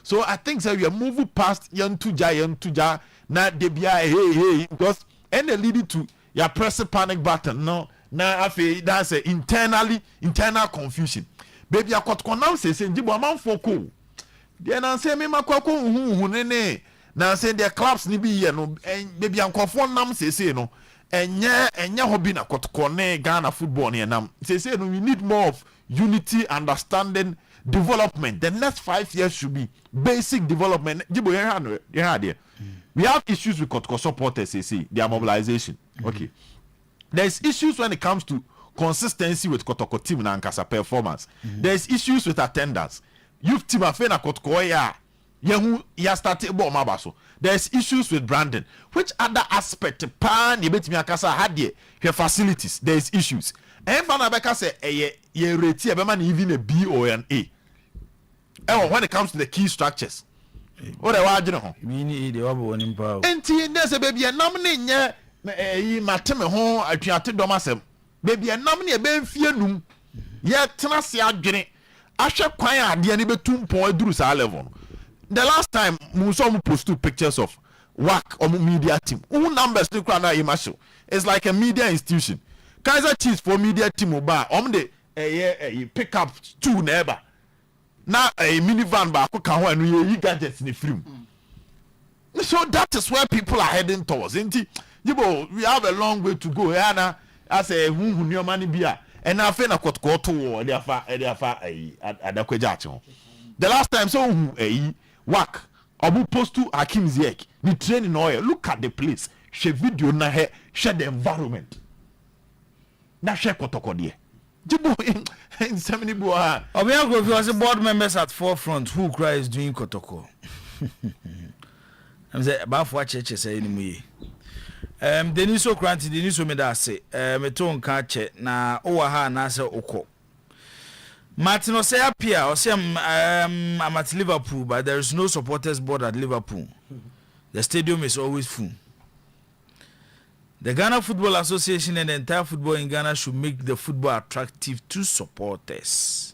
so I think that we are moving past young tuja, not the hey, because any leading to your press panic button. No, now that's a internal confusion. Baby, I got connounces and Jibo amount for cool. Then I say, me, my who now say their clubs ni be no and baby ankofo nam say no enya hobby na kotkone Ghana football ne nam say no we need more of unity, understanding, development. The next 5 years should be basic development. We have issues with Kotoko supporters, say their mobilization. Okay, there's issues when it comes to consistency with Kotoko team and Ankasa performance. There's issues with attendance. Youth team afena Kotoko there's issues with branding. Which other aspect pan you bet me akasa had your facilities? There's issues. And Fanabeka say ye rate even a B or an A. When it comes to the key structures. What I want to know. And there's a baby a nominee mateme home at Domasem. Baby a nominee a ben fianum. Yet Tenassi Adjene. Asha Quaya the enemy 2.2 level. The last time Musom post 2 pictures of WAC or media team. Who numbers to crown imasho? It's like a media institution. Kaiser Chiefs for media team oba. You pick up 2 neighbor. Now a minivan ba can you gadgets in the film. So that is where people are heading towards. We have a long way to go. Yana as a who knew money beer. And I feel like go to war. The last time so work Obu post to Hakim Ziyech the training oil. Look at the place. Share video na he share the environment. Na share Kotoko there. Jibo in Semini Boa. Obiango was board members at forefront who cries doing Kotoko. I'm say about for church say anyway. Deniso Kranti, Deniso Medase, Meton Kache, na Owaha Nasa Oko. Martin say up here, or say I'm at Liverpool, but there is no supporters board at Liverpool. The stadium is always full. The Ghana Football Association and the entire football in Ghana should make the football attractive to supporters.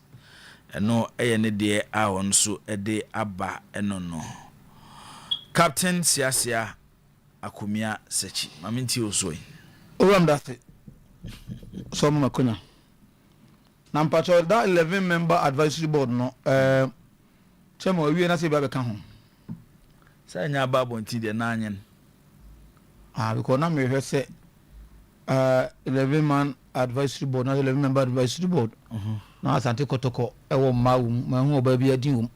And no, any day I on so a day abba and no. Captain Siasia Akumia Sechi. Maminti Osoi. Oram that's it. So Makuna. Nampacho that 11-member advisory board no. Chemo we na say ba ka ho. Say nya babo nti de nanyen. Because now me say 11-man advisory board, not 11-member advisory board. Now Asante Kotoko ewo mahu oba bi adin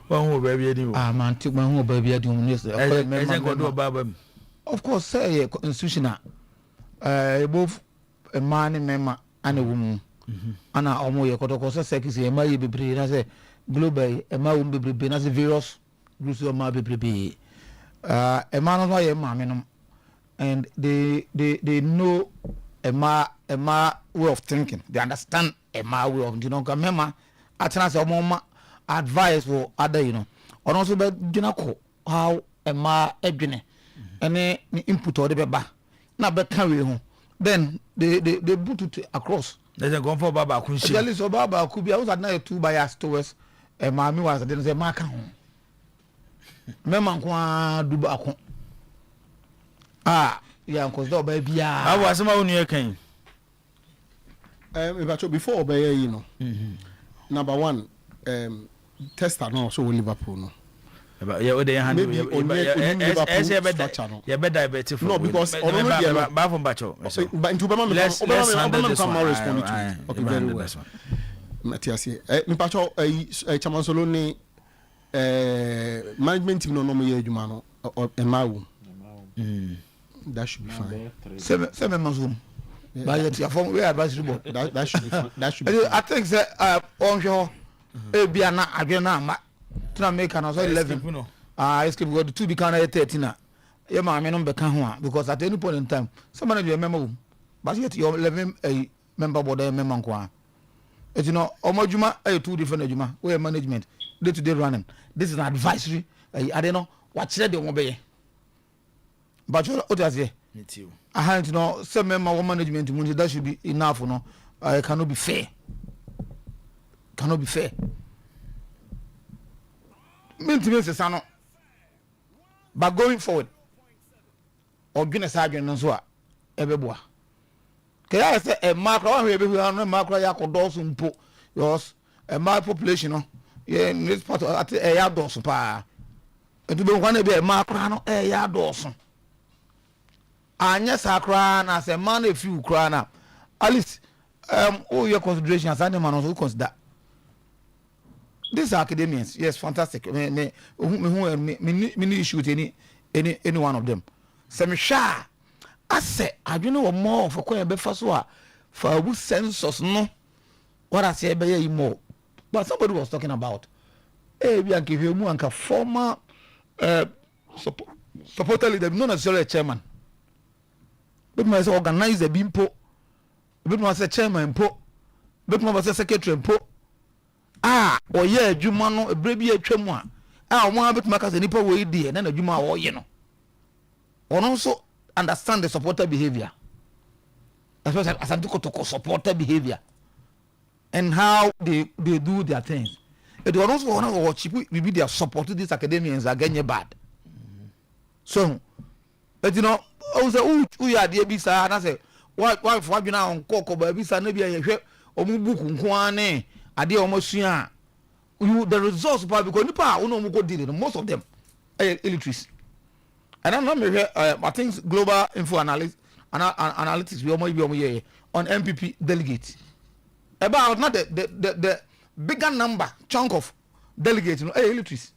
One oba bi adin. Man take mahu oba bi adin yes. Of course say institutional both a man and member and a woman. Ana omo ye Kotoko say sekisi e ma ye bebre na say global e ma won bebre na say various groups o ma bebre. A man of my mammy, and they know a ma way of thinking. They understand a ma way of remember at chance of mama advice for other or also by how a ma ebene any input or the baba not but carry home. Then they put it across. There's a go for Baba Kunshi. So Baba could be I was at night 2 bias towards a mammy was then say mark home. Mema kwa duba akon ya nkozo ba bia awu asema wonu yekan before obey number 1 tester no so Liverpool no yeah we dey handle yeah better beautiful no because ba from bacho but into Obama come respond to it. Okay, very well Matias me pacho chairman solo ni management team no me adwuma no emawu that should be fine. Seven months home. But yet you form where advisory board. That should be fine. That should be fine. I think that on your be na agena ma to make an 11. Escape go to become 13 yeah ma me no be kan ho because at any point in time somebody you remember but yet your 11 a member board member nko you know omajuma 2 different adwuma we management day to day running. This is an advisory I don't know what said they won't be but what does it I had to know some member management that should be enough no cannot be fair maintenance no but going forward or goodness again so ebeboa kaya say e macro one we be no macro ya kodoso mpo yours a my population no yeah in this part at ya doso pa etu be nkwa na be e macro no ya doso anya sakra na say man if you cry na at least all your consideration as any man also consider these academians yes fantastic me issue with any one of them some sha I say I don't know more for quite be first one for who census no what I say be more but somebody was talking about we are giving you a former supporter leader not necessarily a chairman but must organize the bimpo but must say chairman po but must say secretary po or yeah adwuma no ebrebi atwam a mo abetuma ka se nipa we die na adwuma wo ye no ono also understand the supporter behavior especially as to supporter behavior and how they do their things it was also one of what we be their support these academians are getting bad so but you know also who ya dey bi sa na say why for adwuna on kokko ba bi sa na bi yehwe omu book nko ane ade omasua you the results because nipa we no go deal most of them illiteracy and I'm not I think global info analytics we almost on MPP delegates about not the bigger number chunk of delegates illiteracy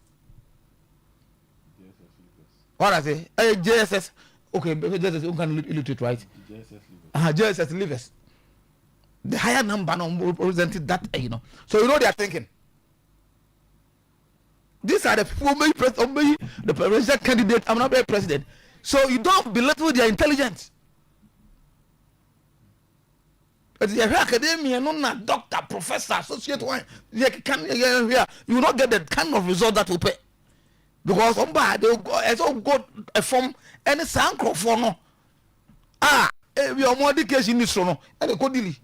what I say JSS okay JSS can illiterate right JSS leavers the higher number no represented that so you know they are thinking these are the people who may the presidential candidate. I'm not a president. So you don't belittle their intelligence. But the academia, no, doctor, professor, associate one, you will not get the kind of result that will pay. Because somebody they go as all go a form any sound for no. We are more education in this one, and the codily.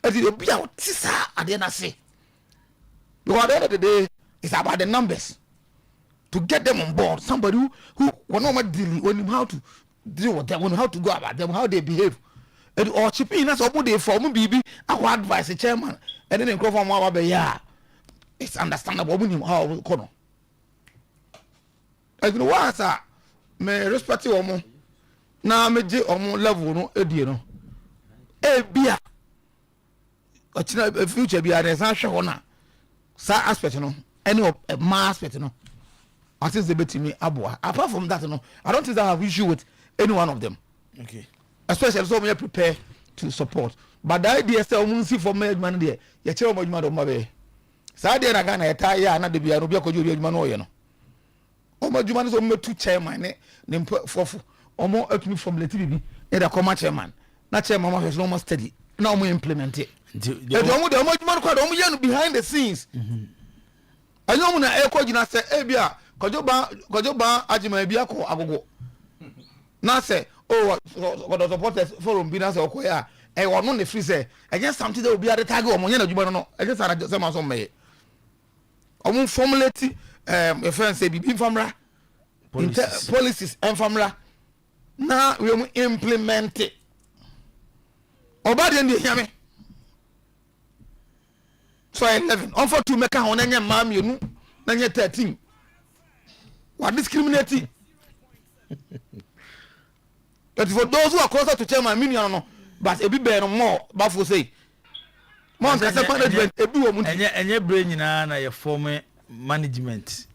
As it will be our tisa at the end of say. Because at the end of the day, it's about the numbers. To get them on board, somebody who will not deal with them, how to deal with them, how to go about them, how they behave. Or chipping us up with the form BB, our advice, the chairman, and then they go from our yeah. It's understandable how we call. As you know, sir, may respect you more. Now, me J or more level, no, no. Beer. A future beer, there's not sure now. Sir aspect, no, any of a mass aspect, no. I think they bet me abua. Apart from that, no, I don't think I have issue with any one of them. Okay. Especially so many prepare to support. But the idea is that we see for me man there. You tell me man my way. So there na Ghana ya na de bia no bia ko jori adwuma no ye no. Omo adwuma no so me two chairman ne fofo. Omo atumi formulate bibi. E da come chairman. Na chairman ma no more study. Na omo implement it. The omo adwuma no kwa omo ye no behind the scenes. Anyo omo na e ko gina se e bia kojoba ajima bia ko agogo. Na say oh, what the supporters forum be na say okoya e wono ne free say against something that will be at the target omo nya na djuma no against na say ma so me omo formulate a friend say bibi famra policies and famra na we mo implement it obade ndi hiame so 11 on for to make a hono nya ma mienu na nya 13 what discriminating. But for those who are closer to chairman, no, but a bit better more, Bafu say. More management, a bit more. And your brain in your former management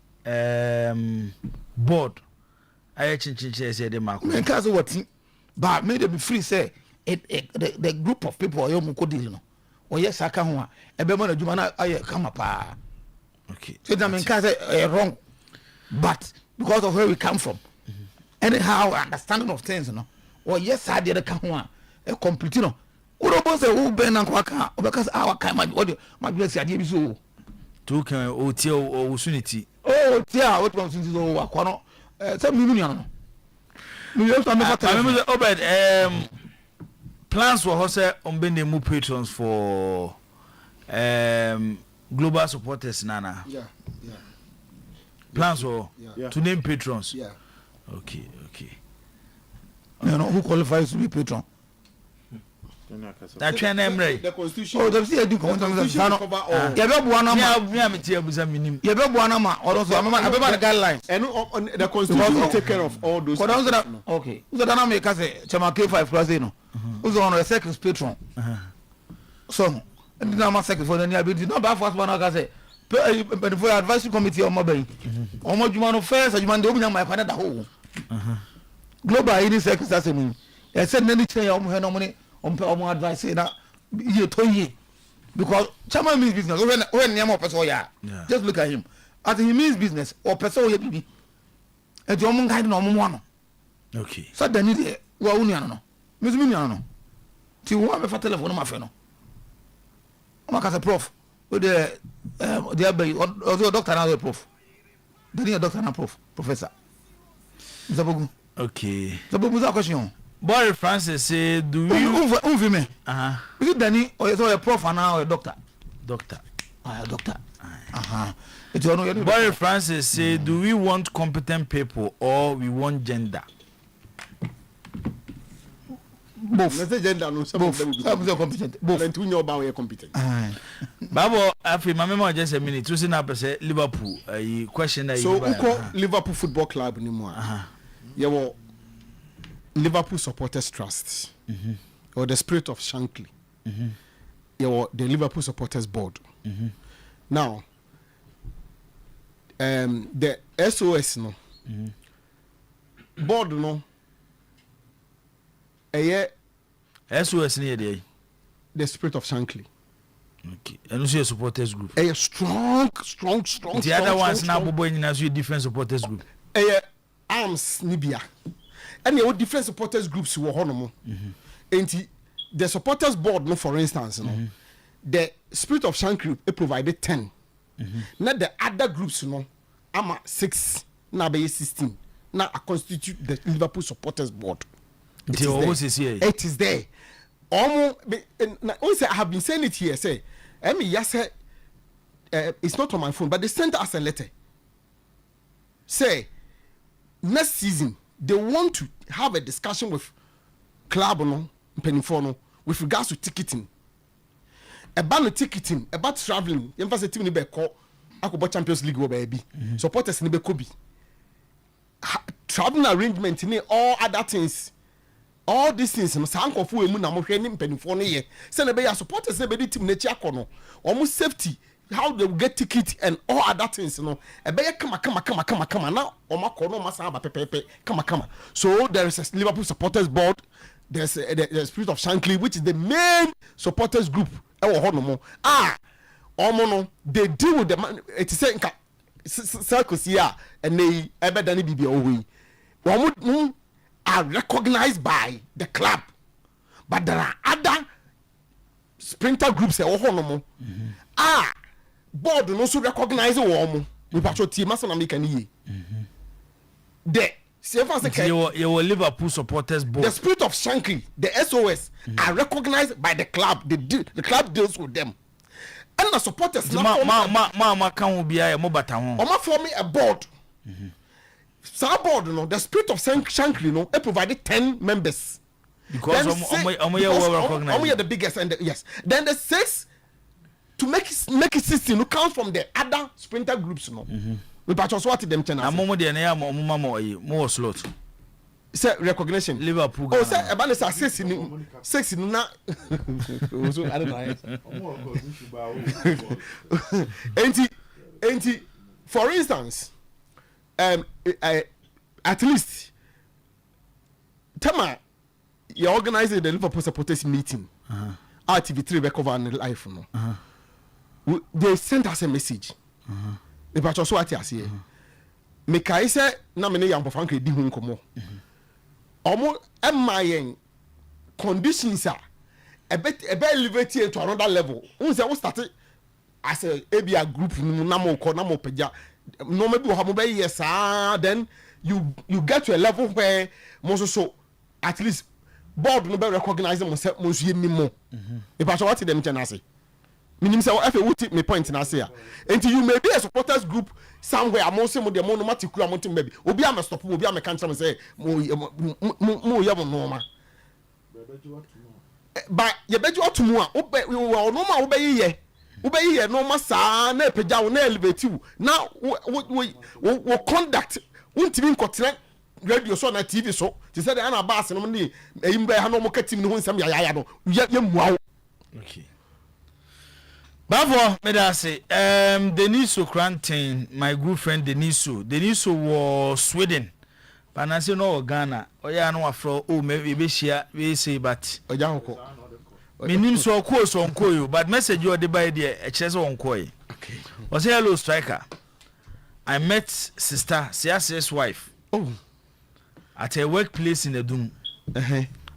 board. I actually said the mark. And cause what? But made them free say the group of people are Mukodino. Or yes, I can't. A better Jumana, I come up. Okay. So that means wrong. But because of where we come from. Anyhow, understanding of things, no. Or yes, I did a come a complete, no. What say who Ben and Quaka because our kind of my blessed idea so. Two can OTO or Usunity. Oh, yeah, what was in the Aquano? Some million. Obed, plans for Jose on bending more patrons for global supporters, Nana. Yeah. Plans for to name patrons. Yeah. Okay. You know who qualifies to be patron? That train Emre. The constitution. Oh, the CID constitution cover all. Guidelines. And the constitution will take care of all those. Okay. Who's the name? Chama K5 Brazil. Who's on a second patron? So, and the number second for the near beauty. Not bad for us, one say. But for advisory committee on mobile. Almost you want to first, you want to open my father the whole. Global any second assembly. I said many change on money on advice that you told you because Chama means business. When Yamo Pesoya, just look at him. As he means business or Pesoya baby. And your own guide no one. Okay. So then you were only no. Miss Miniano. To one for telephone, my friend. I'm a prof. With the also doctor and prof. The doctor and prof, professor. Zabogu. Okay. Zabogu is a question. Boy Francis say, do we me? Is it Danny or is it a prof and now a doctor? Doctor. Doctor. Boy Francis say, do we want competent people or we want gender? Both. Let's say gender, no, some of them will be competent. Both. And two know about we are competent. Babo, after my memory just a minute, to say now say Liverpool. A question that so who call Liverpool Football Club anymore? Yeah, well, Liverpool Supporters Trust, or the Spirit of Shankly. Yeah, well, the Liverpool Supporters Board. Now, the SOS no board no. SOS near the Spirit of Shankly. Okay. And also a supporters group. A strong. The other ones now boy in a different supporters group. Arms Nibia. And your different supporters groups were honorable. And the supporters board, no, for instance, the Spirit of Shankly provided 10. Not the other groups, I'm 6, now by 16. Now I constitute the Liverpool supporters board. It is there. Almost, I have been saying it here. Say, it's not on my phone, but they sent us a letter. Say, next season they want to have a discussion with club with regards to ticketing. About ticketing, about traveling. You emphasize team be call Akobo Champions League wo baby. Supporters ni be kobi. Traveling arrangement ni all other things. All these things no san kofu emu na mo hwe ni mpanifo no ye. Say na be ya supporters na be di team na chi akono. Almost safety, how they will get ticket and all other things no. E be kama now omakono masa ba pepepe kama. So there is a Liverpool supporters board. There's the Spirit of Shankly, which is the main supporters group. They deal with the man. It's saying circles here, and they ever done it be away. Are recognized by the club, but there are other sprinter groups. Board also recognize the we patrol team as an American. The your Liverpool supporters board. The Spirit of Shankly, the SOS, are recognized by the club. The club deals with them. And the supporters ma can be a mobata. Oma for me a board. Some board, the Spirit of Shankly, it provided 10 members. Because only the biggest and yes. Then the 6 to make it 16 who comes from the other sprinter groups, we patrol what them channel. More slot. Say recognition. Liverpool. Oh, say about the 6 in na. Ain't for instance, at least Tama you organize the Liverpool supporters meeting. RTV3 recover life they sent us a message. The patrol so what you say. Me kai say na me ne yam pofan ka di hu nkomo. Omo emayen conditions are a bit elevated to another level. Once I start as a ABA group na mo peja no maybe we have yes then you get to a level where most so at least board no be recognize them say mo so yemi mo. E pa so what them tenase. Minim say if you tip me point na say until you may be a supporters group somewhere among some of the monomatic crew amontim baby obi am stop obi am kan say mo yabo normal but you bet you to mu a normal obeyi normal sa na peja wo na elevate you now we conduct untimi nkotre radio so na TV so ti say na bass no ni eyimba ha no mo katim ni ho nsam ya no ye muawo. Okay. Bavo, me da say, Deniso Crantin, my good friend Deniso was Sweden. But I say no Ghana. Oya no afro. Oh, maybe be share. We say, but Ojanko. Me name so course on koyo. But message you the by there. A chess on koy. Okay. Was hello striker. I met sister, Siase's wife. Oh. At her workplace in the Doom.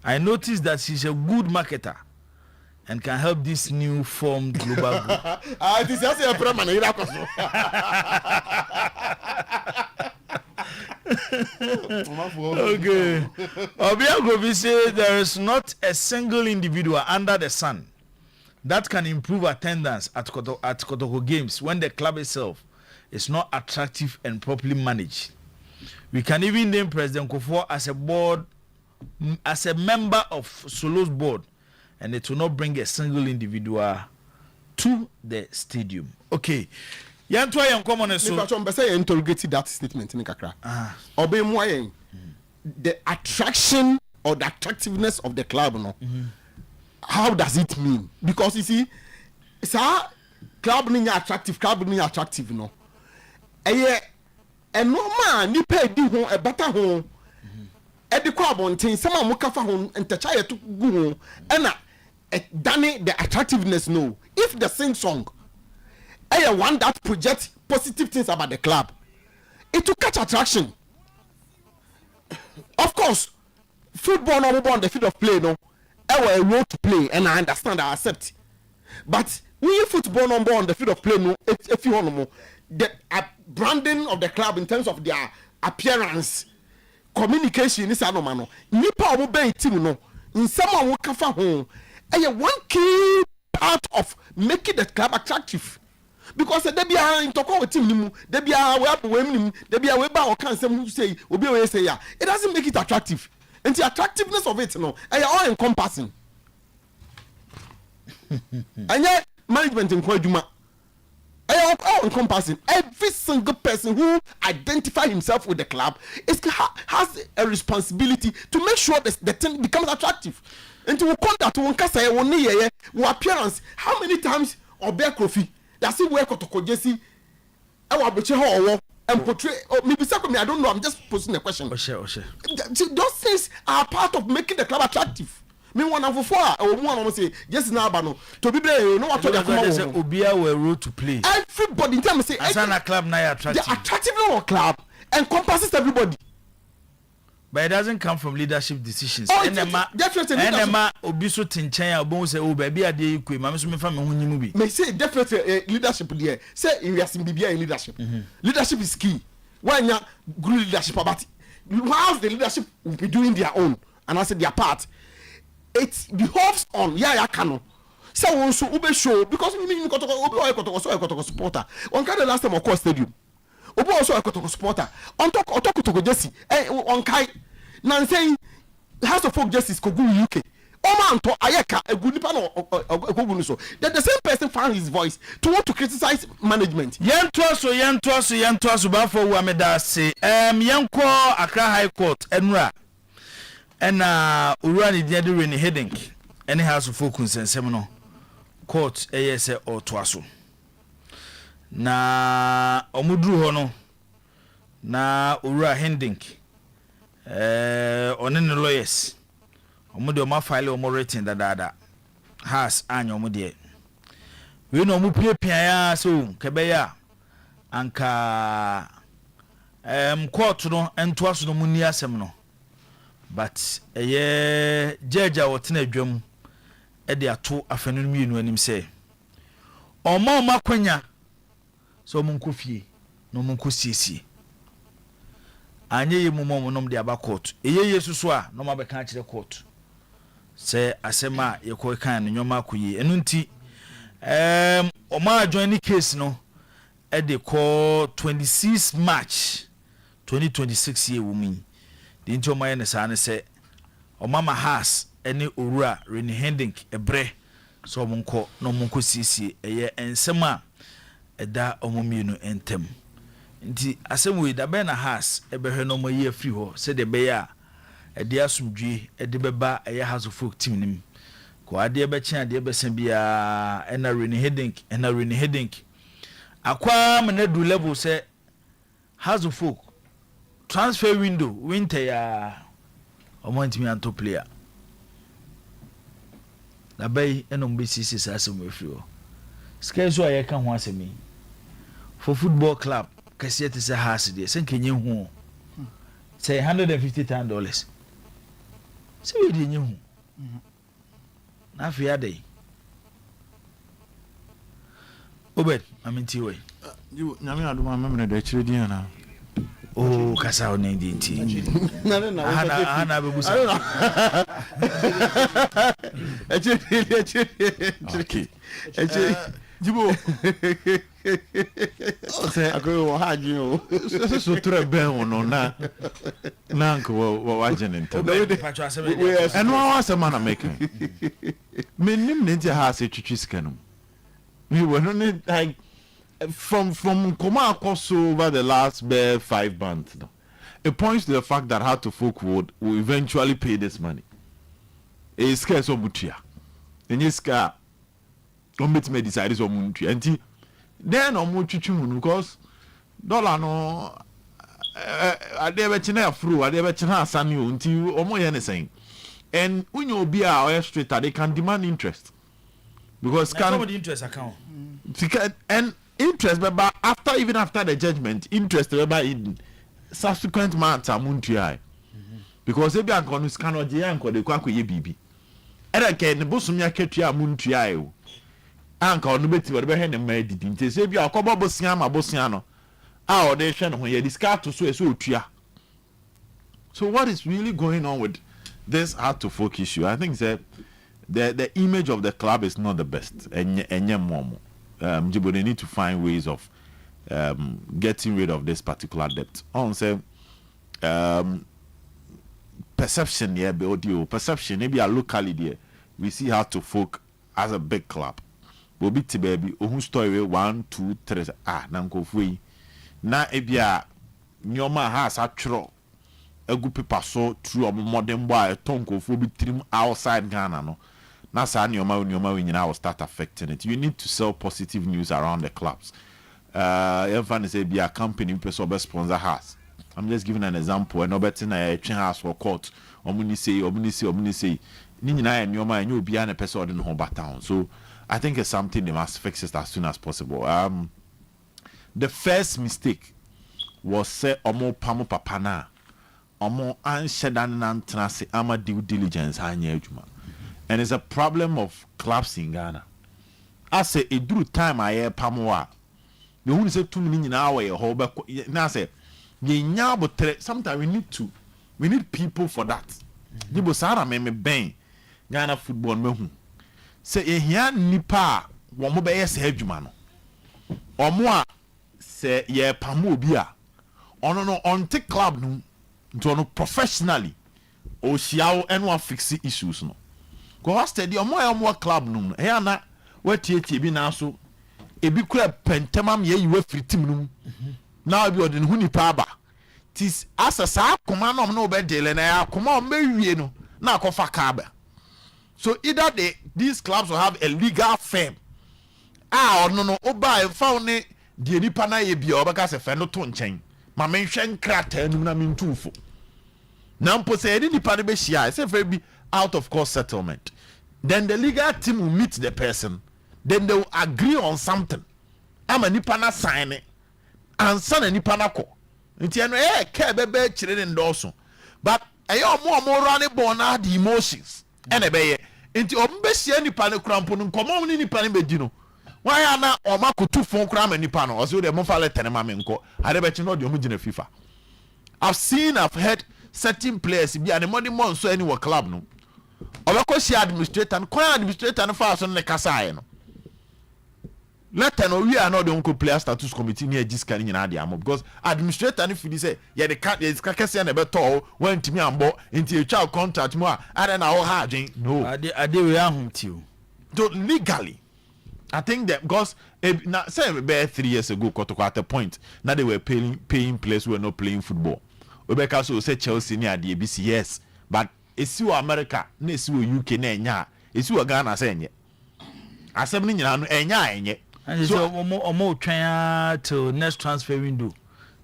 I noticed that she's a good marketer. And can help this new formed global group. This is a problem. Okay. Obiagobi say there is not a single individual under the sun that can improve attendance at Kotoko games when the club itself is not attractive and properly managed. We can even name President Kofo as a member of Solo's board. And it will not bring a single individual to the stadium. Okay. Yantwa yankomo ne so. Because say interrogated that statement in Kakra. Obe moyen the attraction or the attractiveness of the club no. How does it mean? Because you see, club ni attractive no. Eye normal ni pay di ho e bata ho. E di kwa bonten sama mo kafa ho ntacha ye to gu ho. Ena Danny, the attractiveness no if the sing song one that projects positive things about the club, it will catch attraction. Of course, football no more on the field of play, no, a role to play, and I understand, I accept. But when football no more on the field of play, no, if you want more, the branding of the club in terms of their appearance, communication is no. Nipa omo be team no, in some one kafa home, one key part of making the club attractive. Because they be in talk with team, they be women, they be away by can say obi say yeah. It doesn't make it attractive. And the attractiveness of it, no, all encompassing. And yet management in Kwajuma, all encompassing. Every single person who identify himself with the club has a responsibility to make sure that the thing becomes attractive. And to contact one kasa one year, one appearance. How many times Obey Kofi? That's it. Where Kotoko Jesse, I will be and portray. Maybe second me, I don't know. I'm just posing a question. Oshe. Those things are part of making the club attractive. Me one of four or one of say just now, Bano. To be there, you know what there's Obia were role to play. Everybody in terms of say, Asana club now attractive. The attractiveness of club encompasses everybody. But it doesn't come from leadership decisions. Definitely. Obiso Tinchaya, Bon say, oh, baby, I did you, Mamma family, movie. May say definitely leadership there. Say in BBI in leadership. Leadership is key. Why not good leadership? But whilst the leadership will be doing their own, and I said their part, it behoves on Kano. So also Ube show because we mean Kotoko supporter. On kind of last time of course stadium. Obo also a Kotoko supporter. On talk Kotoko Jesse. On Kai. Now saying House of Folk Justice Kogu UK. Omanto Ayeka a good nipan so. That the same person found his voice to want to criticize management. Yantoaso bafo Wameda say Yanko Accra High Court Enra. And Urani Diadu Reni Heading. Any House of Folk and Seminole Court ASA or Twaso. Na omudru hono na ura hending onene lawyers omude oma file omo rating dada has anya omude we no mu piapia ya so kebeya anka court no ento aso no muni asem no but judge wotena adwam e de ato afanu mienu anim se oma kwanya so munko fie no munko siesie anye ye mumom nom de aba court eye susu a no mabeka kire court se asema ye ko kan no nyoma akoyi enu nti o ma join the case no e de ko 26 March 2026 ye wumi de nti o ma ye ne sa ne se o mama has ene owura Reni Hending ebre so munko no munko siesie eye ensema eda omomienu entem nti asem da be na has ebehwe no mo ye free ho se de be ya ede asumdwe ede beba eye House of Folk team nim ko ade be kyen ade be sen bia ena Reni Hending akwa menadu level se House of Folk transfer winter ya omontimi anto player da be eno mbe sisi sa asem we free ho sky so aye kan ho asemi for football club kasi te say has dey sen kenye hu say $150,000 say we dey nye hu na afia dey obed aminti we you nyame adoma memne de chire din na oh kasa on ndi nti ana be busa okay Jibo Ako ha jino so tre ben ono na nko wa jene ntam eno wa asema na make menim ne ntia ha se twitwi sika no we were no like from Nkoma Akoso over the last 5 months no, it points to the fact that Heart of Folk will eventually pay this money. It's scarce of butia and yes car don't make me decide this on and then on much because dollar no I never china through I never china san you until almost anything and when you be our straight they can demand interest because somebody interest account and interest but after the judgment interest in subsequent months amuntua because ebi anko no scan oje anko de kwa koye bibi era ke ne bosumi akatua amuntua o anka no beti be he ne ma didi nte se bi akobo bosia ma bosia no a o de hwe no ho ye discard to so otua. So what is really going on with this hard to focus issue? I think that the image of the club is not the best. They need to find ways of getting rid of this particular debt. On say perception, yeah, perception. Maybe locally there, we see how to folk as a big club. We'll be to baby. Who story 1, 2, 3. Nanko fui. Na ebia nyoma has actual. A good paper so through a modern boy, a tonko for be trim outside Ghana. No, that's how your will start affecting it. You need to sell positive news around the clubs. Everyone say be a company person sponsor has. I'm just giving an example. And no better than a train house for court. Omuni say. Nina and your mind, you'll be an person in home town. So I think it's something they must fix it as soon as possible. The first mistake was say omo pamu papana. Omo anshedan nantrase ama due diligence hanya adwuma. And it's a problem of clubs in Ghana. I say it drew time I pamoa. The who say 2 minutes now a whole back na say ye nyabo sometimes we need people for that. Dibo sara me ben Ghana football mehu. Say ehia nipa wo mo be yes adwuma no. Omo a say ye pamo obi a ono no on take club no to professionally o shiao and fix issues no go steady omo club no e ana watie bi na so ebi kura pentemam ye yiwe free team no na bi odin hu nipa aba tis asasa akoma no no be dele na akoma o mewie no na akofa kaba. So either these clubs will have a legal firm no oba e found ne de nipa na ye bi obaka se fe no to nchen ma menhwe nkrata anu na mentufo na mpo se edi nipa ne be hia se fe bi out of court settlement, then the legal team will meet the person, then they will agree on something ama nipa na sign it and na nipa na ko nti eno ke bebe chire ne ndoso but omo run born na the emotions ene be ye nti ombe hia nipa ne krampo no nkomo ni nipa ne be di no why na oma kotu fon kra ma nipa no oso de mo fa le tene ma me nko ade be chi no de omo gina FIFA. I've heard certain players be an money mon so any club no obeko shi administrator no fa so ne kasa no let no we are not the uncle player status committee near jiska ni na de am because administrator no feel say ye the kase na be to when timi ambo into a child contract mo a na ho ha adwen no ade we ahum ti o. So legally I think that because now say about 3 years ago at a point now they were paying players who were not playing football. Obeka so say Chelsea near the ABC yes, but it's you America, it's you UK na enya, it's you Ghana say enye. Asem ni nyina no enya enye. And so omo twan till next transfer window.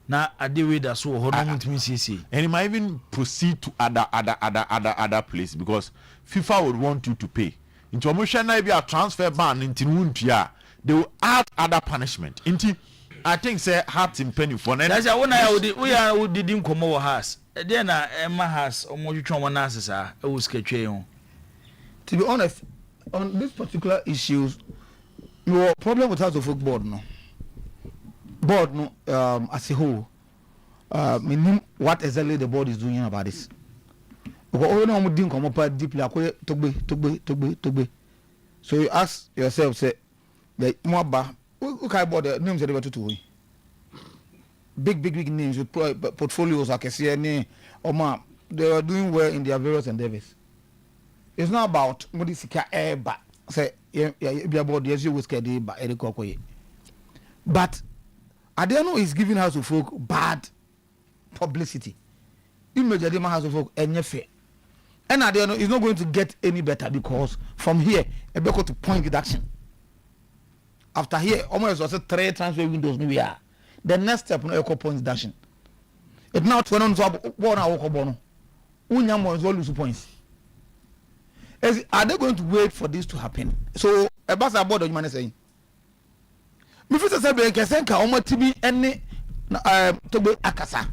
Na ade we da so ho no mutimi CC. And it might even proceed to other place because FIFA would want you to pay. Into omo na be a transfer ban into wuntua. They will add other punishment. Into I think say heart in penny for na that's why we didn't come over house. Then Emma has almost try one answer I was sketching. To be honest, on this particular issues, your problem with House of Football no. Board no as a whole. Meaning what exactly the board is doing about this. Because all no didn't come up deeply to so you ask yourself say the Mwaba who can board the names are to big names with portfolios like CNA or they are doing well in their various endeavors. It's not about Modisika air but say be about yes you was kedi by Eric Okoye. But I don't know is giving House of Folk bad publicity. Image of House of Folk and fair. And I don't know it's not going to get any better because from here I go to point deduction. After here, almost also 3 transfer windows we are. The next step no equal points deduction. It now 21 one hour bono. Unyam was all lose points. Are they going to wait for this to happen? So e ba sa board odwuma ne sey me fi say be nke senka o matimi ene Togbe akasa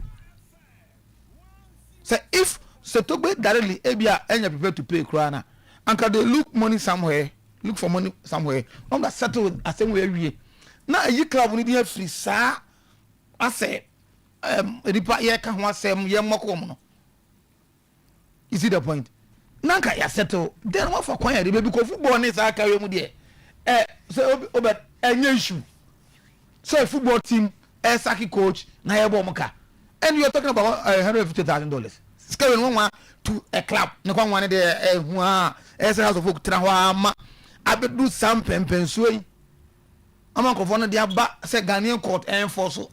say if Togbe directly ebia enya prepare to pay krana anka they look for money somewhere on that settle with asem we wie na yi club ni dey free sa ase ripa ye ka ho asem ye moko no you see the point nanka ya settle then what for kwan ya dey because football ni sa carry mu dey so obet enya issue so football team saki coach na ye bo muka and you are talking about $150,000 scale no one to a club no kwan one dey hu a house of folk tra ho ama abedu sam pempensuoi ama ko no dia ba say Ghanaian court enforce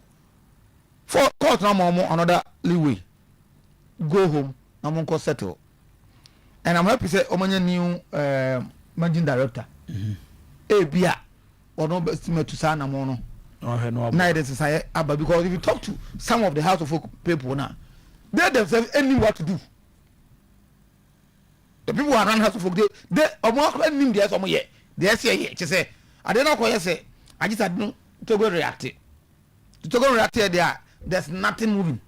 for court na mo another leeway go home na mo ko settle and I'm happy say omanya new managing director bia ono estimate to sa na mo no now it is say because if you talk to some of the house of folk people now they themselves any what to do. The people who are running house of folk they omo nim dey some here they say here say I don't know what say I just had to go react there there's nothing moving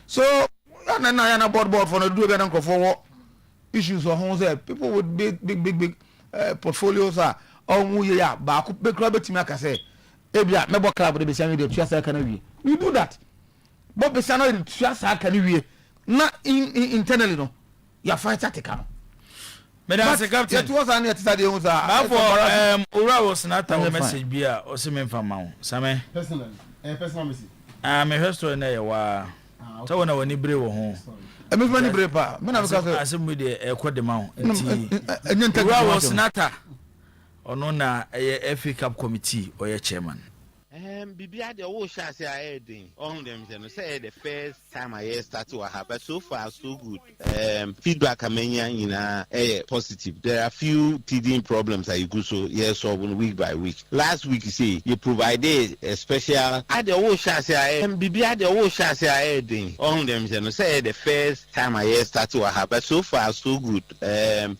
so na board for no do be na for issues or home say people with big portfolios are on ya ba ko be club team aka say ebia mebo club de be say dey tuasa kana wie you do that but be say no dey tuasa kana wie na internally no you fight tactical Madam Captain, it was an yesterday was Ura was not a message beer or some infamous. Same personal message. I'm a restaurant near wa. So when I went to Brew home. I miss many brepa. Men have got some with the quad amount. Ura was not a or no na a FA Cup committee or a chairman. Bibia the whole shall say I heard on them and say the first time I start to have, but so far so good. Feedback in positive. There are few teething problems that you go so yes or week by week. Last week you see you provided a special at the whole shall say Bibia the whole shall say I heard on them and say the first time I start to have, but so far so good.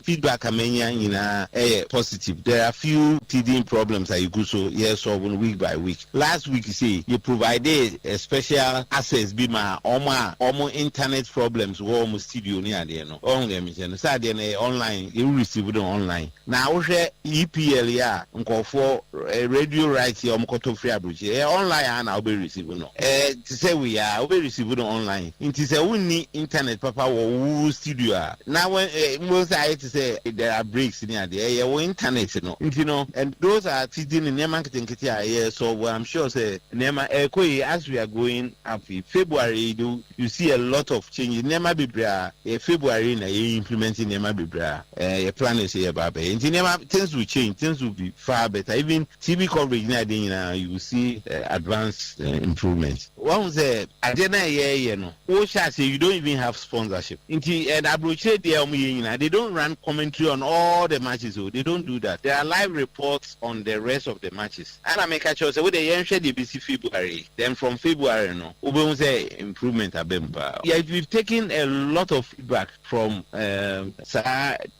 Feedback in positive. There are few teething problems that you go so yes or week by week. Last week you see you provided a special access be my almost internet problems wo studio near there no on them say there online you receive it online now we EPL ya for radio rights ya omkoto free abridge online and I'll be receiving no to say we are be receiving online it is a we need internet papa wo studio now when most I to say there are breaks near there internet no you know and those are teaching in marketing here so I'm sure say Nema as we are going up in February you see a lot of changes. Nema Bibra February na implementing Nema Bibra a plan is here baby. And Nema things will change, things will be far better. Even TV coverage now you will see advanced improvements. One say Adena no. Oh say you don't even have sponsorship. And they don't run commentary on all the matches. So they don't do that. There are live reports on the rest of the matches. And I make a choice with the the BC February. Then from February, no, we say improvement abemba. Yeah, we've taken a lot of feedback from the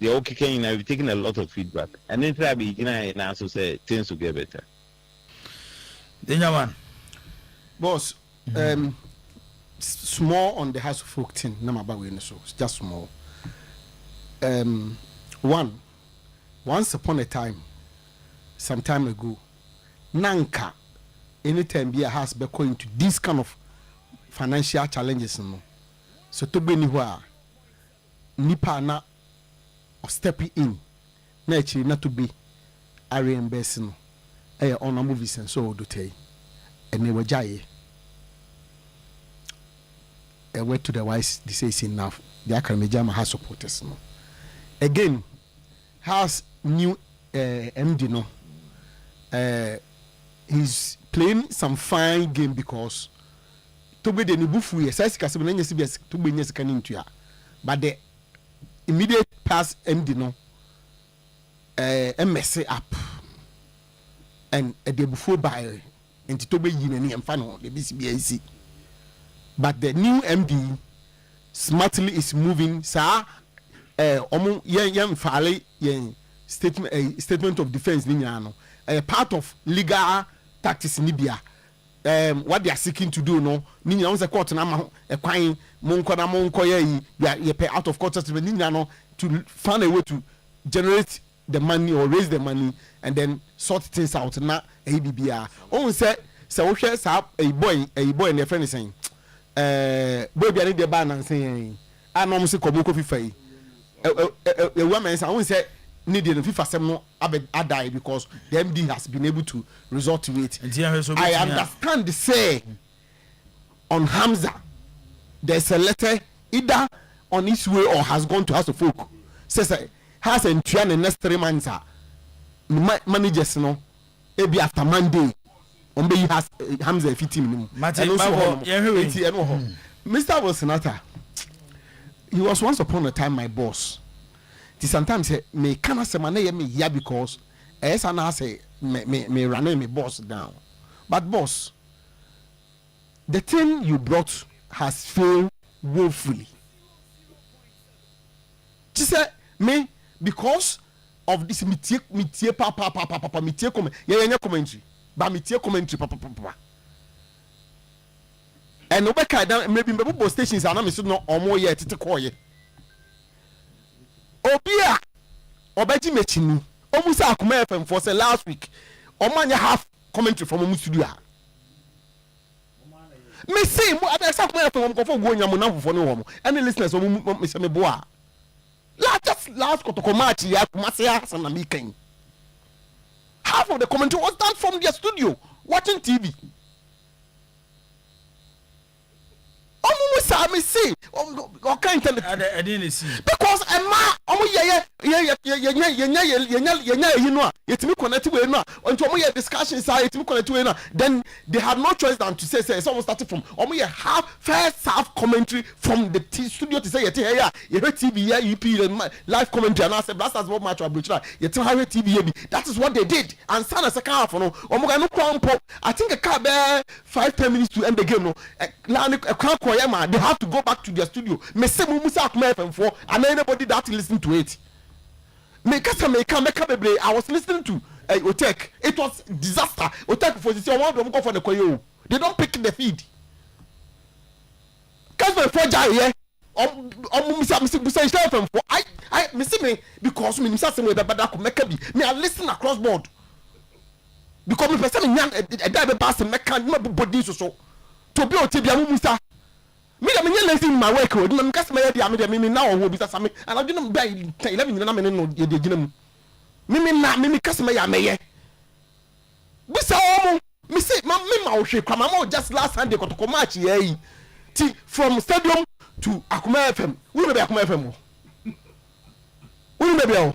OK. We've taken a lot of feedback, and then try be now so say things will get better. Denyaman, boss, small on the house of folk thing. No matter what, so just small. Once upon a time, some time ago, Nanka. Anytime be a house be going to this kind of financial challenges no so to be anywhere nipa na or stepping in na actually not to be a reimburse no on a movies and so do tay and they were jay I went to the wise this is enough the academy jama has supporters no again has new MD no he's playing some fine game because to be the nibufu yes I can say to be yes can into ya but the immediate pass MD no mess up and the before by and to be yin and final the BCBAC but the new MD smartly is moving sir young fale yen statement of defense ni nyina no part of legal tactics ni bia what they are seeking to do no ni nyina won say court na ma ekwan monko na monko ye pay out of court settlement ni nyina no to find a way to generate the money or raise the money and then sort things out na ABBR on say wo hwe sa a boy na friend saying boy bia ni de ba na saying anom se kobo ko fifa yi woman say on say need the FIFA sem no die because the MD has been able to resort to it. I understand the say on Hamza there's a letter either on his way or has gone to House of Folk says has in the next 3 months managers no maybe after Monday on he has Hamza 15 Mr. Wilsonata, he was once upon a time my boss. Sometimes me cannot say my name yeah because as I say me run my boss down. But boss, the thing you brought has failed woefully. She said me because of this commentary but commentary and Obeka down maybe both stations are not no or more yet to call you. Obia Obeji Mechini almost Akuma FM for say last week or man half commentary from Omu studio. Me say mo ada Akuma FM go for go nyam for no homo any listeners me say me boa last kotoko match ya Kumasi Hassan na Miken. Half of the commentary was done from their studio watching TV. Me see kind I didn't see because discussions then they had no choice than to say someone started from half commentary from the studio to say TV live commentary and I said that's what match TV that is what they did and son a second half no I think a car 5-10 minutes to end the game no they have to go back to their studio. Me say Musa Akuma FM4 and anybody that listen to it. I was listening to Otek. It was disaster. Otek for this one don't go for the Koyo. They don't pick the feed. Cause my project here. Musa FM4. I me because me Musa me I listen across board. Because me person a pass me body so to be Otibia Musa. Me lazy in my work. Me customer me now will be and I didn't buy 11 no me customer ya me bisa me say ma just last Sunday got to match from stadium to Akuma FM. We be Akuma FM. We be now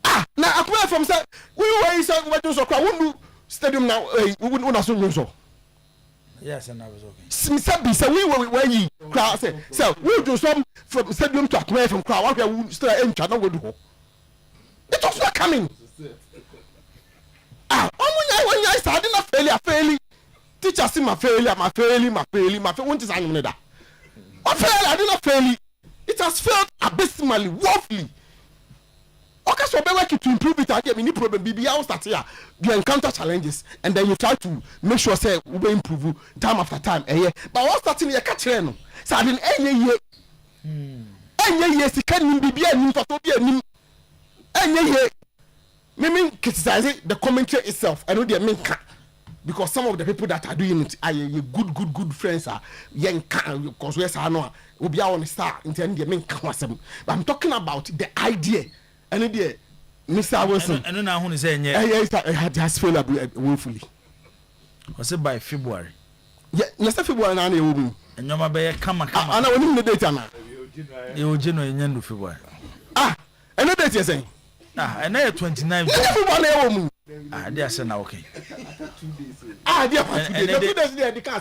Akuma FM say we were say we do so crowd stadium now we wouldn't so. Yes, and I was okay. So we were crowd say so we do some from stadium to Akuma from crowd we still enter no go do. It was not coming. When I started not failure. Teacher see my failure. What is I that? I did not fail. It has failed abysmally, woefully. Okay, so be working to improve it. I get any problem. BBI start here. You encounter challenges, and then you try to make sure say we will improve time after time. But what starting here catch no. So I didn't any year. See can BBI ni for be any year. Me criticizing the commentary itself. I know they mean because some of the people that are doing it are good friends are young because we are no will be on the star in the main but I'm talking about the idea and the Mr. Wilson and now who is saying it has failed woefully. Was it by February? Yeah, next February na na woman and your mother come and I will the date na Eugene Adu February and the date you saying and now 29 February they are saying okay. They are 2 days.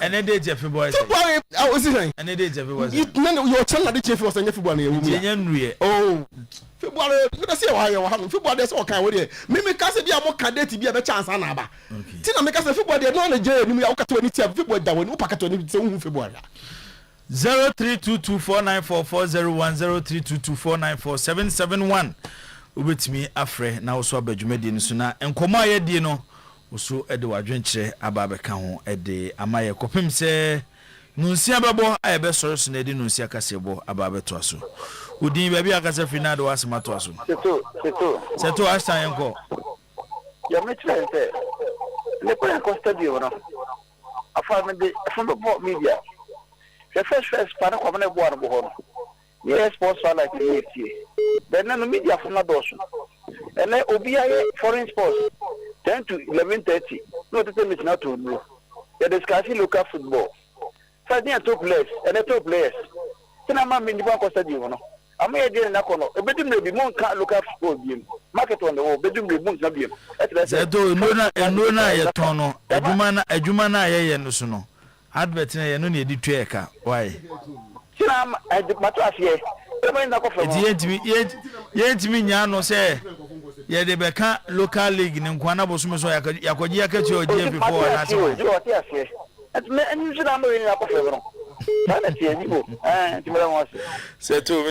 And then they February. February, I was saying. And then they February. Your channel the chief was in February. Oh, February. Let's see why you are having February. That's all kind of way. Me case be a more candidate be a chance anaba. Tina me case February no na je ni me aka to ni tia February da woni upaka to ni se hu February. 0322494401 0322494771. wobetimi afrɛ na wo so abadwumadi no so na enkomo ayedie no wo so de wadwenkyerɛ aba bɛka ho de amaye kopim sɛ nunsia bɛbɔ ayebe sɔre so na de nunsia kasebɔ aba bɛto aso udin baabi akasa firi na de wasema to aso seto astan enko ya metre se le kwa costa di ora afa me de afa bo media the first para kwa me bo arbo ho yes sports fan like the then no media for na doso and then obi aye foreign sports 10 to 11:30 no to tell me not to know they discussing local football so they are top players and the top players tina ma me ni ba costa di ora I'm here doing that corner. A bedroom may be more local football game. Market on the wall, bedroom may be more game. Zeto nona ye tono. Ejumana ye no suno. Advert na ye no ne di tweka. Why? Sinam matras here. Yentimi nya no say ye de beka local league ne nkwana bosume so yakoji akachi oje before na so. Et me enju na no yin akofo no. Na tie ni bo. Ti me wa. Zeto